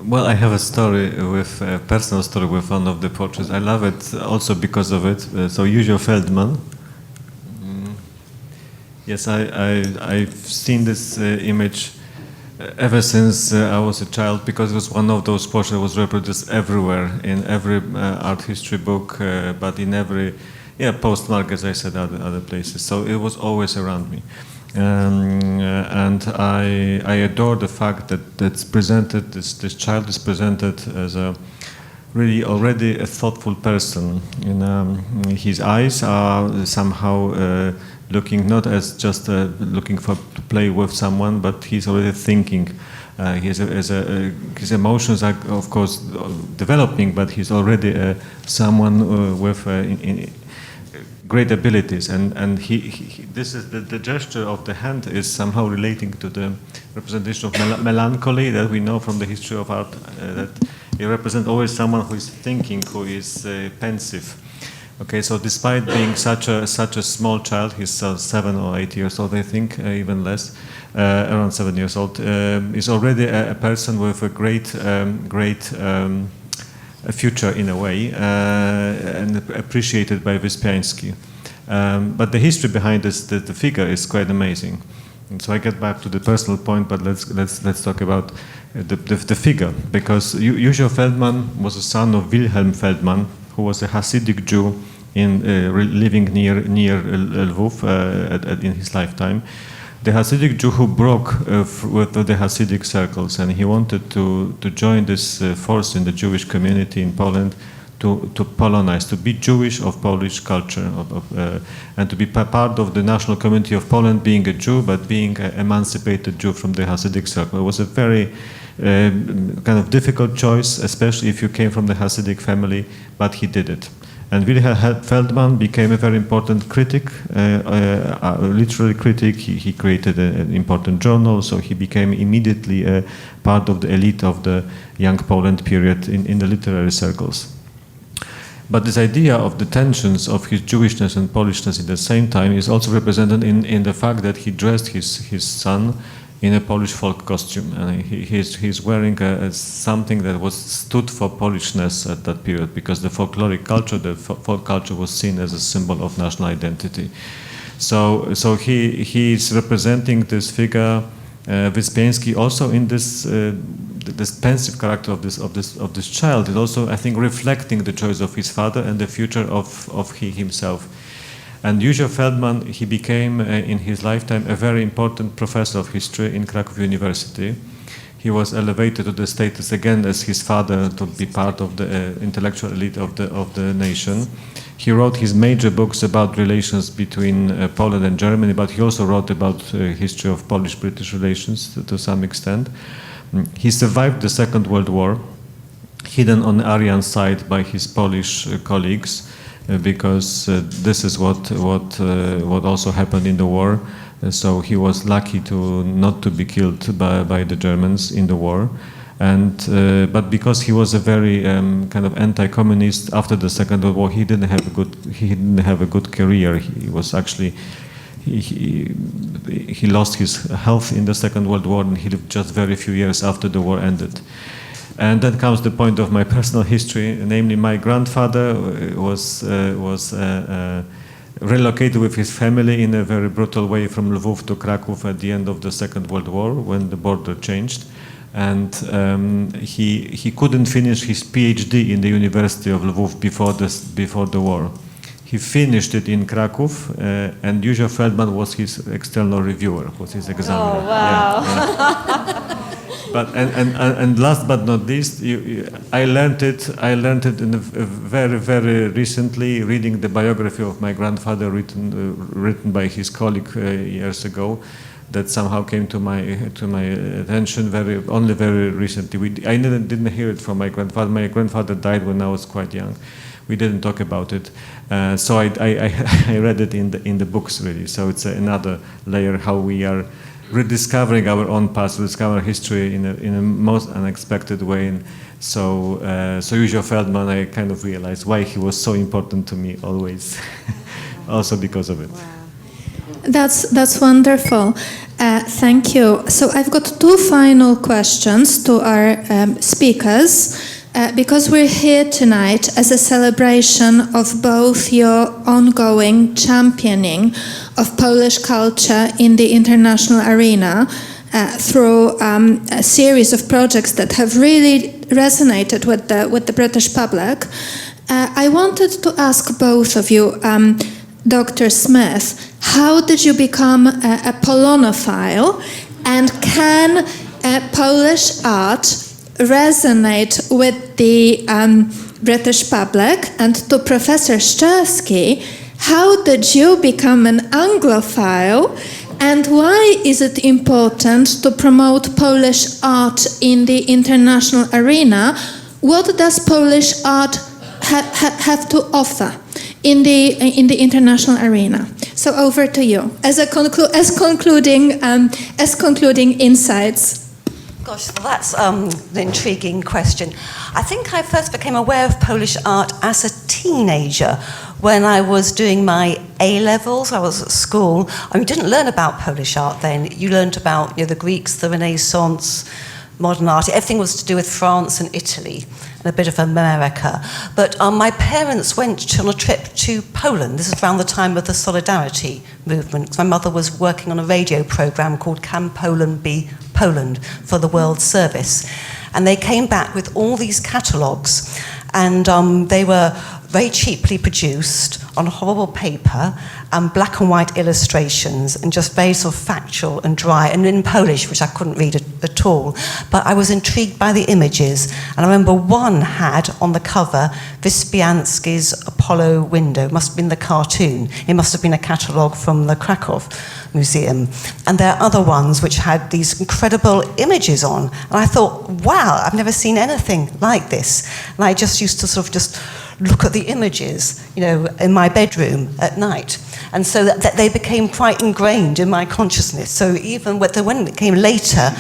Well, I have a personal story with one of the portraits. I love it also because of it. So Józef Feldman. Yes, I've seen this image ever since I was a child, because it was one of those portraits that was reproduced everywhere, in every art history book, but in every postmark, as I said, other places. So it was always around me, and I adore the fact that it's presented. This child is presented as a really already a thoughtful person. His eyes are somehow looking not as just looking to play with someone, but he's already thinking. His emotions are, of course, developing, but he's already someone with great abilities, and he this is the gesture of the hand is somehow relating to the representation of melancholy that we know from the history of art, that it represents always someone who is thinking, who is pensive. Okay, so despite being such a small child, he's 7 or 8 years old, I think, even less, around 7 years old, is already a person with a great a future in a way, and appreciated by Wyspiański. But the history behind this, the figure is quite amazing. And so I get back to the personal point, but let's talk about the figure, because Józef Feldman was a son of Wilhelm Feldman, who was a Hasidic Jew living near Lvov in his lifetime. The Hasidic Jew who broke with the Hasidic circles, and he wanted to join this force in the Jewish community in Poland to Polonize, to be Jewish of Polish culture, and to be part of the national community of Poland, being a Jew, but being an emancipated Jew from the Hasidic circle. It was a very kind of difficult choice, especially if you came from the Hasidic family, but he did it. And Wilhelm Feldman became a very important critic, literary critic. He created an important journal, so he became immediately a part of the elite of the young Poland period in the literary circles. But this idea of the tensions of his Jewishness and Polishness at the same time is also represented in the fact that he dressed his son in a Polish folk costume, and he's wearing something that stood for Polishness at that period, because the folkloric culture, the folk culture, was seen as a symbol of national identity. So he's representing this figure, Wyspiański, also in this pensive character of this child. Is also, I think, reflecting the choice of his father and the future of he himself. And Józef Feldman, he became, in his lifetime, a very important professor of history in Krakow University. He was elevated to the status again as his father, to be part of the intellectual elite of the nation. He wrote his major books about relations between Poland and Germany, but he also wrote about history of Polish-British relations to some extent. He survived the Second World War, hidden on the Aryan side by his Polish colleagues, because this is what also happened in the war. So he was lucky not to be killed by the Germans in the war, and but because he was a very kind of anti-communist after the Second World War, he didn't have a good career. He was actually he lost his health in the Second World War, and he lived just very few years after the war ended. And then comes the point of my personal history, namely my grandfather was relocated with his family in a very brutal way from Lvov to Kraków at the end of the Second World War, when the border changed. And he couldn't finish his PhD in the University of Lvov before the war. He finished it in Kraków, and Józef Feldman was his external reviewer, was his examiner. Oh, wow. Yeah. But and last but not least, I learned it in very recently, reading the biography of my grandfather, written by his colleague years ago, that somehow came to my attention only very recently. I didn't hear it from my grandfather. My grandfather died when I was quite young. We didn't talk about it, so I read it in the books, really. So it's another layer how we are rediscovering our own past, rediscovering history in a most unexpected way. And so Józef Feldman, I kind of realized why he was so important to me always, also because of it. Wow. That's wonderful. Thank you. So I've got two final questions to our speakers. Because we're here tonight as a celebration of both your ongoing championing of Polish culture in the international arena through a series of projects that have really resonated with the British public, I wanted to ask both of you, Dr. Smith, how did you become a Polonophile, and can Polish art resonate with the British public? And to Professor Szczerski, how did you become an Anglophile, and why is it important to promote Polish art in the international arena? What does Polish art have to offer in the international arena. So over to you as concluding insights. Gosh, well, that's an intriguing question. I think I first became aware of Polish art as a teenager when I was doing my A-levels. I was at school. I mean, you didn't learn about Polish art then. You learned about the Greeks, the Renaissance, modern art. Everything was to do with France and Italy and a bit of America. But my parents went on a trip to Poland. This is around the time of the Solidarity movement. My mother was working on a radio program called Can Poland Be Poland for the World Service. And they came back with all these catalogues, and they were very cheaply produced on horrible paper and black and white illustrations and just very sort of factual and dry and in Polish, which I couldn't read at all. But I was intrigued by the images, and I remember one had on the cover Wyspiański's Apollo window. It must have been the cartoon. It must have been a catalogue from the Krakow Museum. And there are other ones which had these incredible images on. And I thought, wow, I've never seen anything like this. And I just used to sort of just look at the images, in my bedroom at night. And so that they became quite ingrained in my consciousness. So even when it came later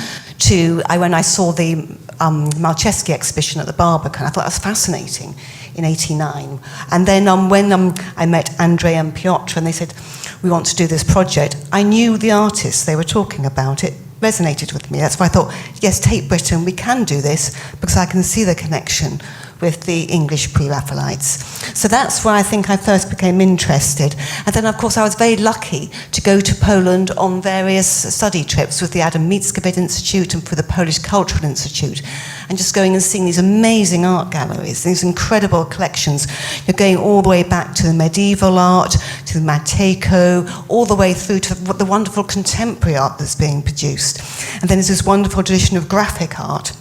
when I saw the Szczerski exhibition at the Barbican, I thought that was fascinating in '89. And then when I met Andrzej and Piotr, and they said, we want to do this project, I knew the artists they were talking about. It resonated with me. That's why I thought, yes, Tate Britain, we can do this, because I can see the connection with the English pre-Raphaelites. So that's where I think I first became interested. And then, of course, I was very lucky to go to Poland on various study trips with the Adam Mickiewicz Institute and for the Polish Cultural Institute, and just going and seeing these amazing art galleries, these incredible collections. You're going all the way back to the medieval art, to the Matejko, all the way through to the wonderful contemporary art that's being produced. And then there's this wonderful tradition of graphic art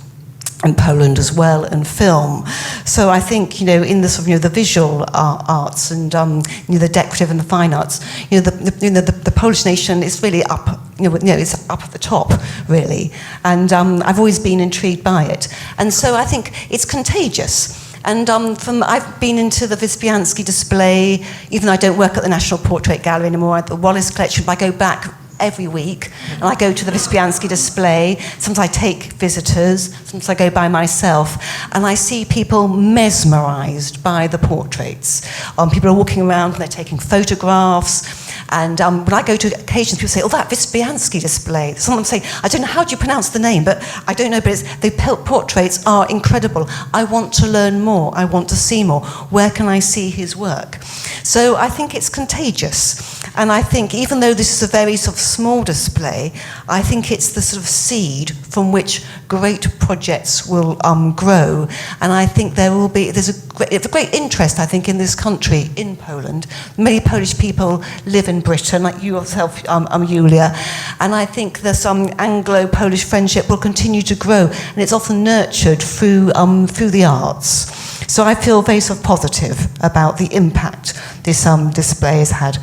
in Poland as well, and film. So I think, in the sort of, the visual arts and the decorative and the fine arts, the Polish nation is really up, it's up at the top, really. And I've always been intrigued by it. And so I think it's contagious. And I've been into the Wyspiański display, even though I don't work at the National Portrait Gallery anymore, at the Wallace Collection, but I go back every week, and I go to the Wyspiański display. Sometimes I take visitors, sometimes I go by myself, and I see people mesmerized by the portraits. People are walking around and they're taking photographs. And when I go to occasions, people say, oh, that Wyspiański display. Some of them say, I don't know, how do you pronounce the name? But I don't know, but the portraits are incredible. I want to learn more. I want to see more. Where can I see his work? So I think it's contagious. And I think even though this is a very sort of small display, I think it's the sort of seed from which great projects will grow. And I think there's a great interest, I think, in this country, in Poland. Many Polish people live in Britain, like you yourself, Julia. And I think this Anglo-Polish friendship will continue to grow, and it's often nurtured through the arts. So I feel very sort of positive about the impact this display has had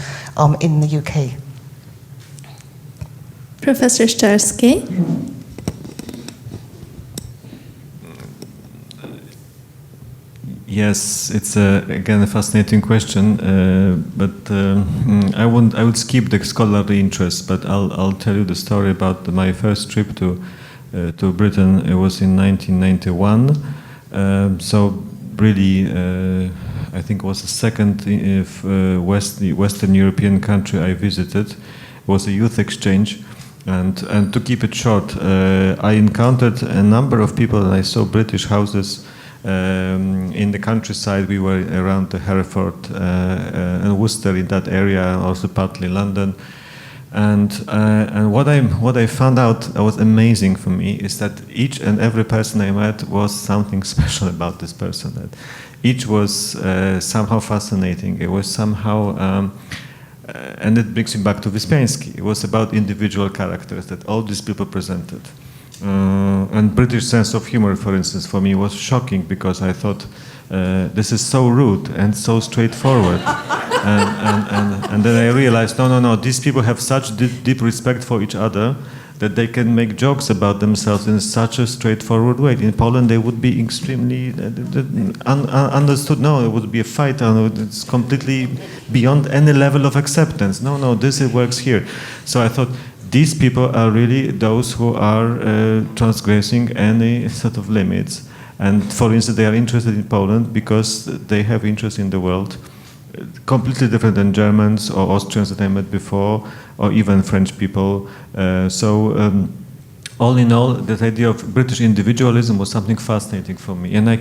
in the UK. Professor Szczerski. Yes, it's again a fascinating question, but I would skip the scholarly interest, but I'll tell you the story about my first trip to Britain. It was in 1991, so really I think it was the second Western European country I visited. It was a youth exchange, and to keep it short, I encountered a number of people, and I saw British houses in the countryside. We were around the Hereford and Worcester, in that area, also partly London. And what I found out that was amazing for me is that each and every person I met was something special about this person. That each was somehow fascinating. It was somehow, and it brings me back to Wyspiański. It was about individual characters that all these people presented. And British sense of humor, for instance, for me was shocking, because I thought this is so rude and so straightforward. and then I realized, no, these people have such deep respect for each other that they can make jokes about themselves in such a straightforward way. In Poland, they would be extremely understood. No, it would be a fight. It's completely beyond any level of acceptance. No, this it works here. So I thought these people are really those who are transgressing any sort of limits. And for instance, they are interested in Poland because they have interest in the world, completely different than Germans or Austrians that I met before, or even French people. All in all, that idea of British individualism was something fascinating for me, and I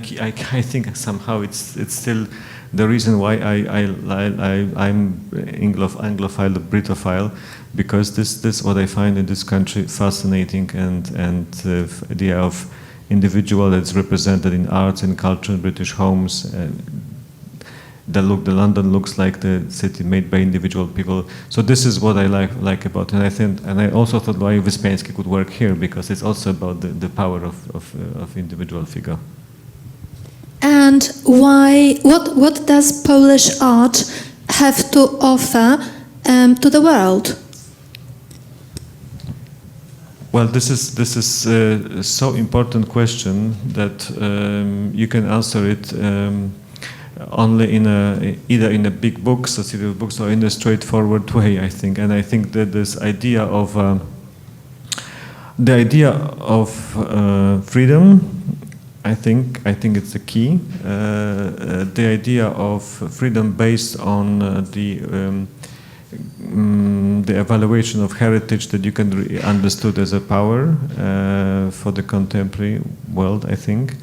think somehow it's still the reason why I'm Anglophile, Britophile, because this what I find in this country fascinating, and the idea of individual that's represented in arts and culture in British homes. The London looks like the city made by individual people. So this is what I like about it. And I also thought why Wyspiański could work here, because it's also about the power of individual figure. And why? What does Polish art have to offer to the world? Well, this is a so important question that you can answer it only either in a big books, a series of books, or in a straightforward way, I think. And I think that this idea of freedom, I think it's the key. The idea of freedom based on the evaluation of heritage that you can be understood as a power for the contemporary world, I think.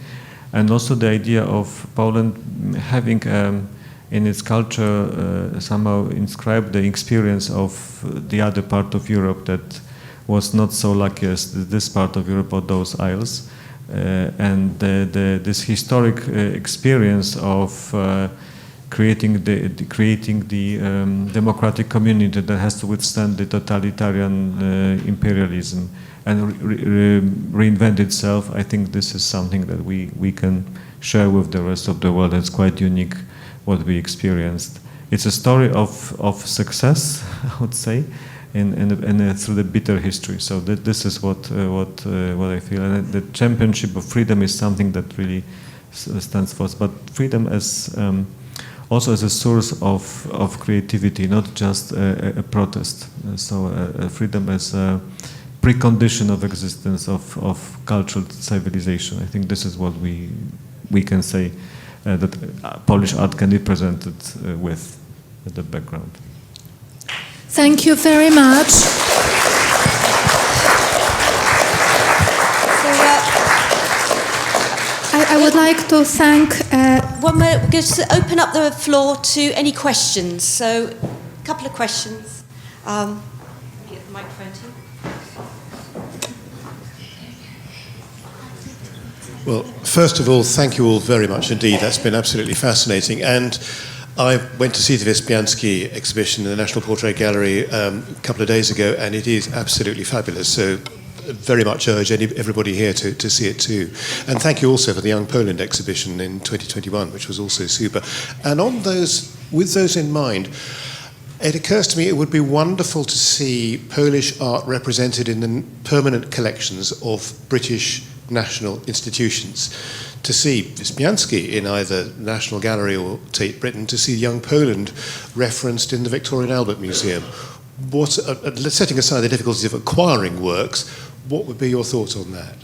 And also the idea of Poland having in its culture somehow inscribed the experience of the other part of Europe that was not so lucky as this part of Europe or those isles. And this historic experience of creating the democratic community that has to withstand the totalitarian imperialism and reinvent itself. I think this is something that we can share with the rest of the world. It's quite unique what we experienced. It's a story of success, I would say, and through the bitter history. So this is what I feel. And the championship of freedom is something that really stands for us. But freedom as also as a source of creativity, not just a protest. So freedom as a precondition of existence of cultural civilization. I think this is what we can say that Polish art can be presented with the background. Thank you very much. I would like to thank... One minute, we're going to open up the floor to any questions. So, a couple of questions. Get the microphone to you. Well, first of all, thank you all very much indeed. That's been absolutely fascinating. And I went to see the Wyspiański exhibition in the National Portrait Gallery a couple of days ago, and it is absolutely fabulous. So very much urge everybody here to see it too. And thank you also for the Young Poland exhibition in 2021, which was also super. And with those in mind, it occurs to me it would be wonderful to see Polish art represented in the permanent collections of British national institutions. To see Wyspiański in either National Gallery or Tate Britain, to see Young Poland referenced in the Victoria and Albert Museum. Setting aside the difficulties of acquiring works, what would be your thoughts on that?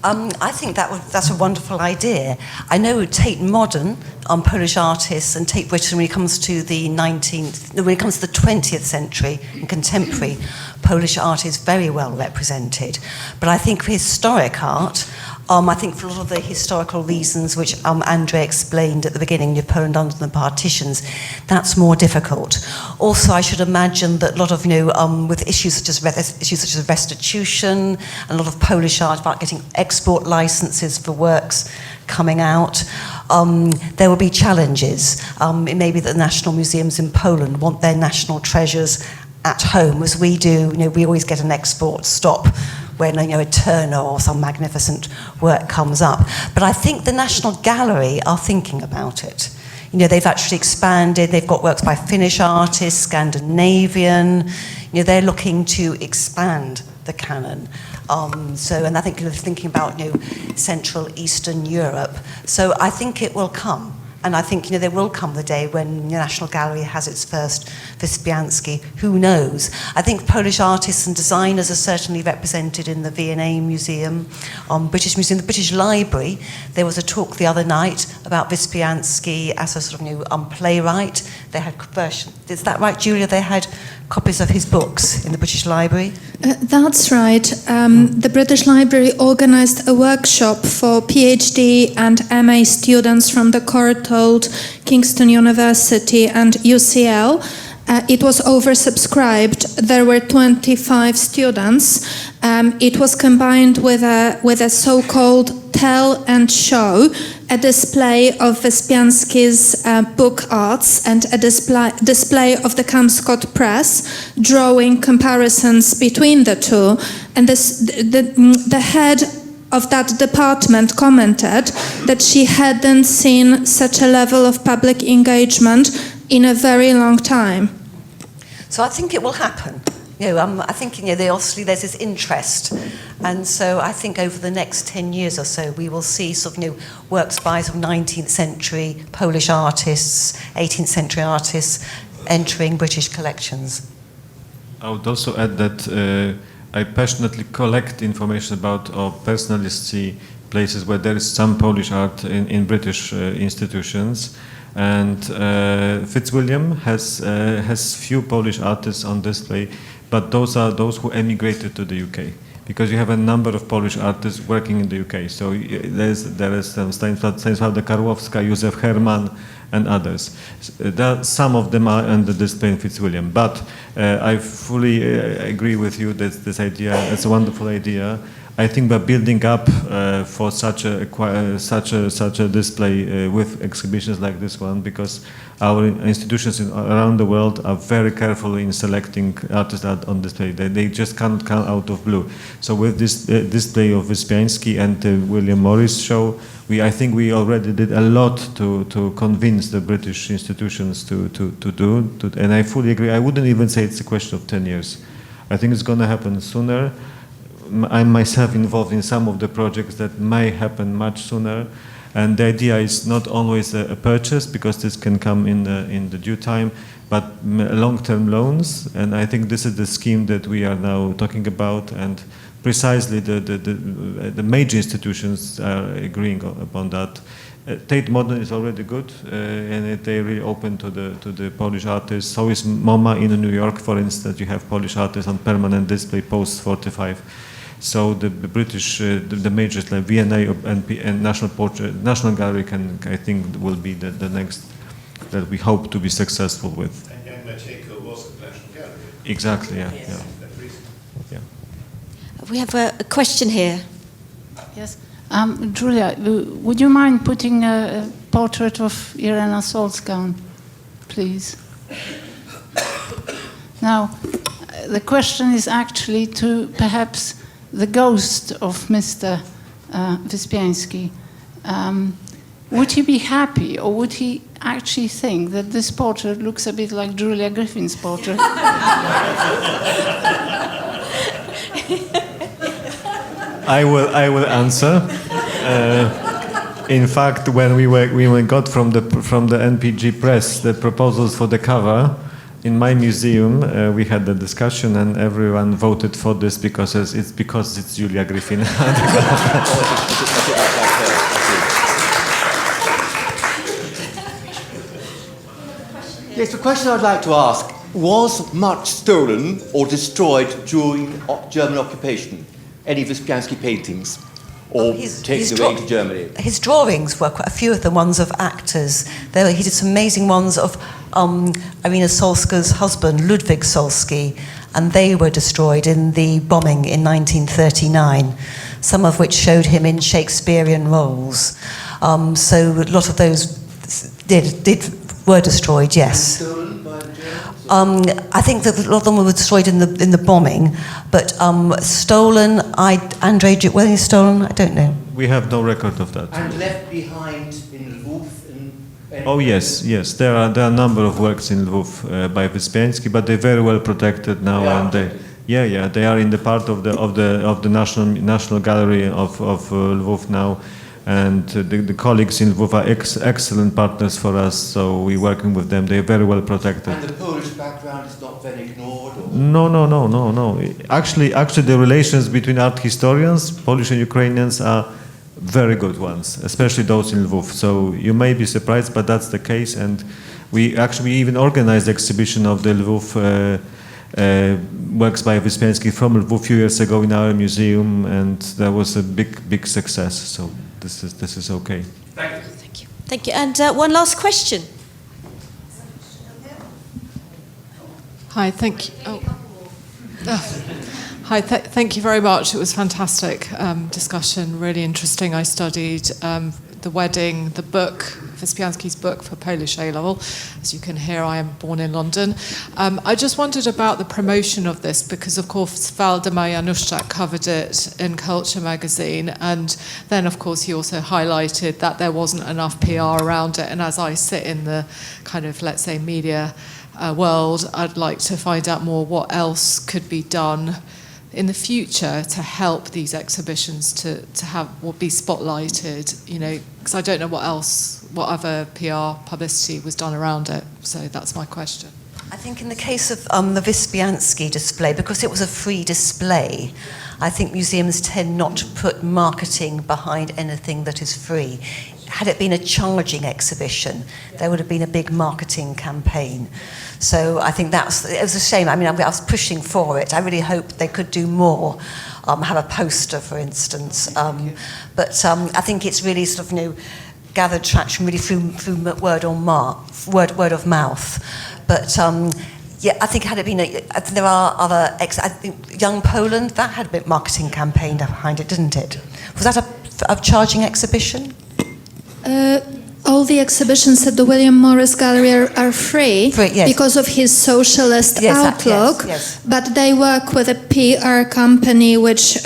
I think that's a wonderful idea. I know Tate Modern on Polish artists and Tate Britain when it comes to the 20th century and contemporary Polish art is very well represented. But I think for historic art, I think for a lot of the historical reasons which Andrzej explained at the beginning of Poland under the partitions, that's more difficult. Also, I should imagine that a lot of, with issues such as restitution, and a lot of Polish art about getting export licenses for works coming out, there will be challenges. It may be that the national museums in Poland want their national treasures at home, as we do. We always get an export stop when a Turner or some magnificent work comes up. But I think the National Gallery are thinking about it. They've actually expanded. They've got works by Finnish artists, Scandinavian. They're looking to expand the canon. And I think they're thinking about Central Eastern Europe. So I think it will come. And I think there will come the day when the National Gallery has its first Wyspiański. Who knows? I think Polish artists and designers are certainly represented in the V&A Museum, British Museum, the British Library. There was a talk the other night about Wyspiański as a sort of new playwright. They had version. Is that right, Julia? They had copies of his books in the British Library. That's right. The British Library organized a workshop for PhD and MA students from the Courtauld, Kingston University and UCL. It was oversubscribed. There were 25 students. It was combined with a so-called tell and show, a display of Wyspiański's book arts and a display of the Camscott Press, drawing comparisons between the two. And the head of that department commented that she hadn't seen such a level of public engagement in a very long time. So I think it will happen. I think obviously there's this interest, and so I think over the next 10 years or so we will see sort of works by sort of 19th century Polish artists, 18th century artists entering British collections. I would also add that I passionately collect information about or personally see places where there is some Polish art in British institutions. And Fitzwilliam has few Polish artists on display, but those are those who emigrated to the UK, because you have a number of Polish artists working in the UK. So there is Stanisław Karłowska, Józef Herman, and others. Some of them are on the display in Fitzwilliam. But I fully agree with you that this idea is a wonderful idea. I think we're building up for such a display with exhibitions like this one, because our institutions around the world are very careful in selecting artists on display. They just can't come out of blue. So with this display of Wyspiański and the William Morris show, I think we already did a lot to convince the British institutions to do. And I fully agree. I wouldn't even say it's a question of 10 years. I think it's going to happen sooner. I'm myself involved in some of the projects that may happen much sooner, and the idea is not always a purchase, because this can come in the due time, but long-term loans. And I think this is the scheme that we are now talking about, and precisely the major institutions are agreeing upon that. Tate Modern is already good, and they really open to the Polish artists. So is MoMA in New York, for instance. You have Polish artists on permanent display post 45. So the British, the majors like V&A and National Gallery I think will be the next that we hope to be successful with. And Young Matejko was at the National Gallery. Exactly, yeah. Yes. Yeah. We have a question here. Yes. Julia, would you mind putting a portrait of Irena Solska on, please? Now, the question is actually to perhaps the ghost of Mr. Wyspiański. Would he be happy, or would he actually think that this portrait looks a bit like Julia Griffin's portrait? I will answer. In fact, when we got from the NPG press the proposals for the cover, in my museum we had the discussion, and everyone voted for this because it's Julia Griffin. Yes, the question I'd like to ask: was much stolen or destroyed during German occupation? Any Wyspiański paintings, or taken away to Germany? His drawings were quite a few of the ones of actors. He did some amazing ones of Irena Solska's husband, Ludwig Solski, and they were destroyed in the bombing in 1939, some of which showed him in Shakespearean roles. So a lot of those were destroyed, yes. Stolen by the I think that a lot of them were destroyed in the bombing, but stolen. Andrzej, were they stolen? I don't know. We have no record of that. And left behind in Lviv. Oh yes, there are a number of works in Lviv by Wyspiański, but they're very well protected now, and they are in the part of the National Gallery of Lviv now, and the colleagues in Lviv are excellent partners for us. So we're working with them. They're very well protected. And the Polish background is not then ignored. Or? No. Actually, the relations between art historians, Polish and Ukrainians, are very good ones, especially those in Lviv. So you may be surprised, but that's the case. And we even organized the exhibition of the Lviv works by Wyspiański from Lviv a few years ago in our museum, and that was a big success. So this is okay. Thank you. And one last question. Hi, thank you. Hi, thank you very much. It was fantastic discussion, really interesting. I studied the wedding, the book, Wyspiański's book for Polish A-level. As you can hear, I am born in London. I just wondered about the promotion of this, because of course Waldemar Januszczak covered it in Culture magazine, and then of course he also highlighted that there wasn't enough PR around it, and as I sit in the kind of, let's say, media world, I'd like to find out more what else could be done in the future to help these exhibitions to have or be spotlighted, you know, because I don't know what other PR publicity was done around it. So that's my question. I think in the case of the Wyspiański display, because it was a free display, I think museums tend not to put marketing behind anything that is free. Had it been a charging exhibition, there would have been a big marketing campaign. So I think it was a shame. I mean, I was pushing for it. I really hoped they could do more, have a poster, for instance. But I think it's really sort of, gathered traction really through word of mouth. But I think had it been, there are other, I think Young Poland, that had a bit marketing campaign behind it, didn't it? Was that a charging exhibition? All the exhibitions at the William Morris Gallery are free yes. because of his socialist outlook, yes. But they work with a PR company which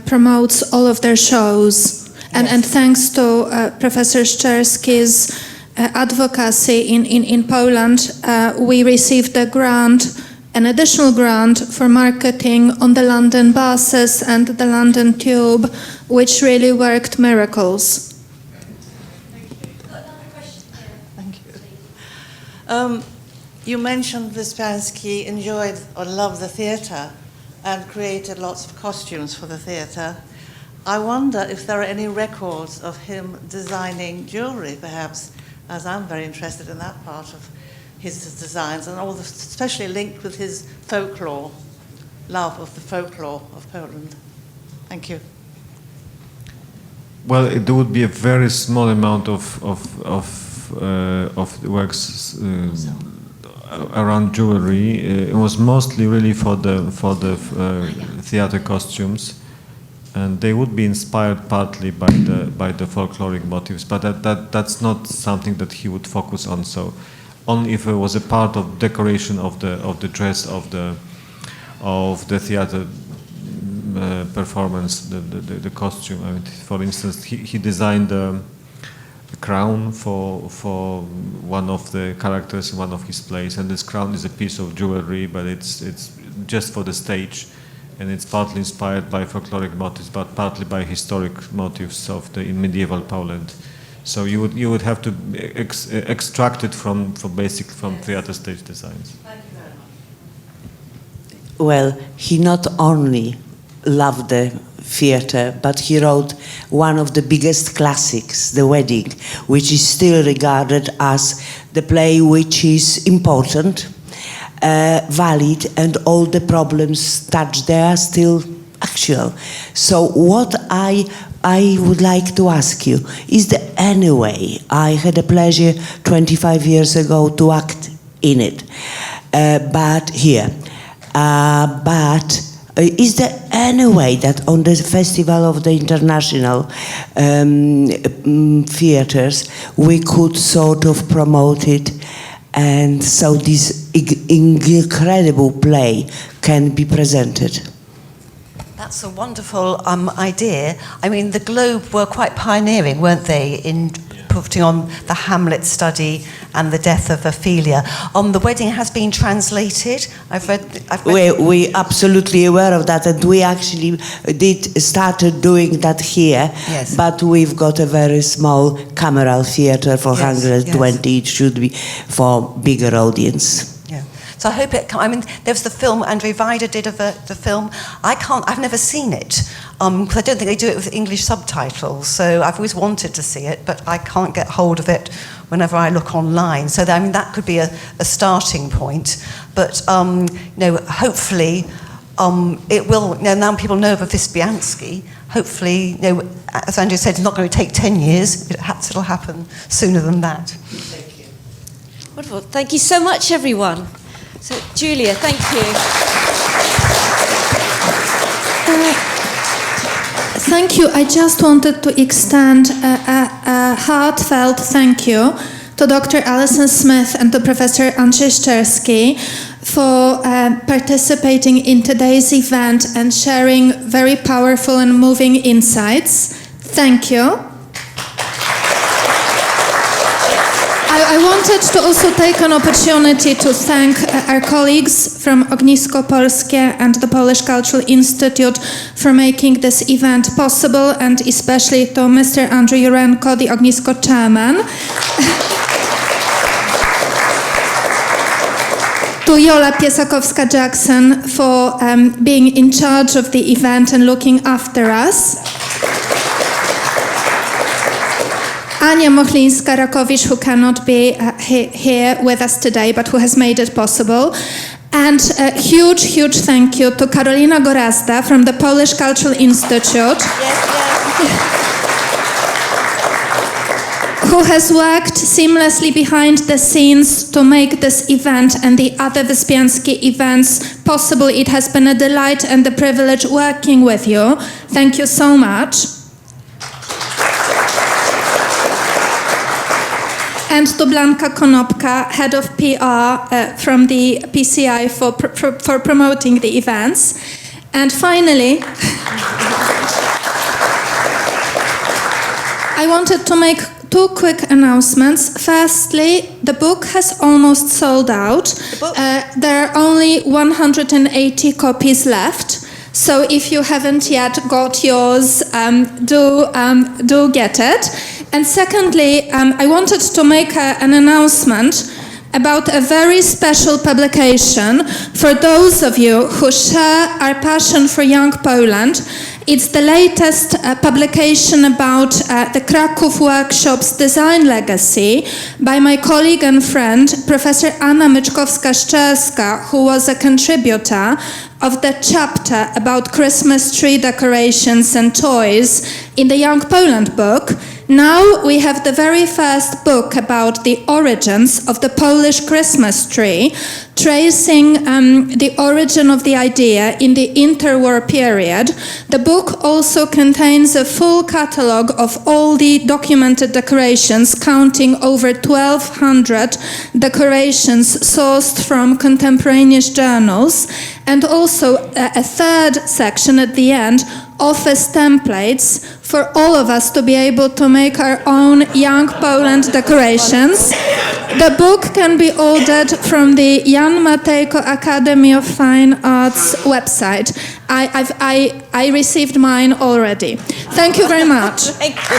promotes all of their shows. And thanks to Professor Szczerski's advocacy in Poland, we received an additional grant for marketing on the London buses and the London Tube, which really worked miracles. You mentioned Wyspiański enjoyed or loved the theatre and created lots of costumes for the theatre. I wonder if there are any records of him designing jewellery, perhaps, as I'm very interested in that part of his designs, and especially linked with his folklore, love of the folklore of Poland. Thank you. Well, there would be a very small amount of works around jewelry. It was mostly really for the theater costumes, and they would be inspired partly by the folkloric motifs. But that's not something that he would focus on. So, only if it was a part of decoration of the dress of the theater performance, the costume. I mean, for instance, he designed a crown for one of the characters in one of his plays, and this crown is a piece of jewelry, but it's just for the stage, and it's partly inspired by folkloric motifs, but partly by historic motifs in medieval Poland. So you would have to extract it from theater stage designs. Thank you very much. Well, he not only loved the theatre, but he wrote one of the biggest classics, The Wedding, which is still regarded as the play which is important, valid, and all the problems touched there are still actual. So what I would like to ask you, is there any way, I had a pleasure 25 years ago to act in it, but is there any way that on the Festival of the International Theatres we could sort of promote it and so this incredible play can be presented. That's a wonderful idea. I mean, the Globe were quite pioneering, weren't they, in putting on the Hamlet study and the death of Ophelia. The wedding has been translated. I've read We absolutely aware of that, and we actually started doing that here. Yes. But we've got a very small cameral theatre for 120. Yes. It should be for bigger audience. Yeah. So I hope it. I mean, there's the film Andrzej Wajda did of the film. I've never seen it because I don't think they do it with English subtitles. So I've always wanted to see it, but I can't get hold of it whenever I look online. So I mean, that could be a starting point. But hopefully, it will. Now people know of Wyspiański. Hopefully, as Andrew said, it's not going to take 10 years. It'll happen sooner than that. Thank you. Wonderful. Thank you so much, everyone. So, Julia, thank you. Thank you. I just wanted to extend a heartfelt thank you to Dr. Alison Smith and to Professor Andrzej Szczerski for participating in today's event and sharing very powerful and moving insights. Thank you. I wanted to also take an opportunity to thank our colleagues from Ognisko, Polskie and the Polish Cultural Institute for making this event possible, and especially to Mr. Andrzej Jurenko, the Ognisko chairman. To Jola Piesakowska-Jackson for being in charge of the event and looking after us. Ania Mochlińska-Rakowicz, who cannot be here with us today, but who has made it possible. And a huge, huge thank you to Karolina Gorazda from the Polish Cultural Institute, who has worked seamlessly behind the scenes to make this event and the other Wyspiański events possible. It has been a delight and a privilege working with you. Thank you so much. And to Blanka Konopka, head of PR from the PCI for promoting the events. And finally, I wanted to make two quick announcements. Firstly, the book has almost sold out. There are only 180 copies left. So if you haven't yet got yours, do get it. And secondly, I wanted to make an announcement about a very special publication for those of you who share our passion for young Poland. It's the latest publication about the Kraków Workshop's design legacy by my colleague and friend, Professor Anna Myczkowska-Szczerska, who was a contributor of the chapter about Christmas tree decorations and toys in the Young Poland book. Now we have the very first book about the origins of the Polish Christmas tree, tracing the origin of the idea in the interwar period. The book also contains a full catalogue of all the documented decorations, counting over 1,200 decorations sourced from contemporaneous journals, and also a third section at the end offers templates for all of us to be able to make our own Young Poland decorations. The book can be ordered from the Jan Matejko Academy of Fine Arts website. I received mine already. Thank you very much. Thank you.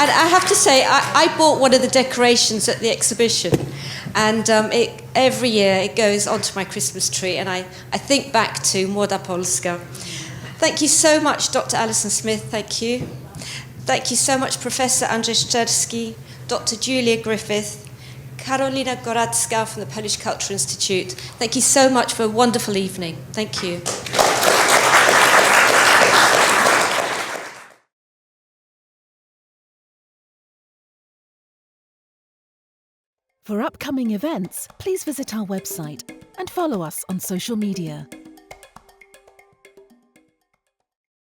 And I have to say, I bought one of the decorations at the exhibition, and every year it goes onto my Christmas tree, and I think back to Młoda Polska. Thank you so much, Dr. Alison Smith, thank you. Thank you so much, Professor Andrzej Szczerski, Dr. Julia Griffin, Karolina Gorazda from the Polish Cultural Institute. Thank you so much for a wonderful evening. Thank you. For upcoming events, please visit our website and follow us on social media.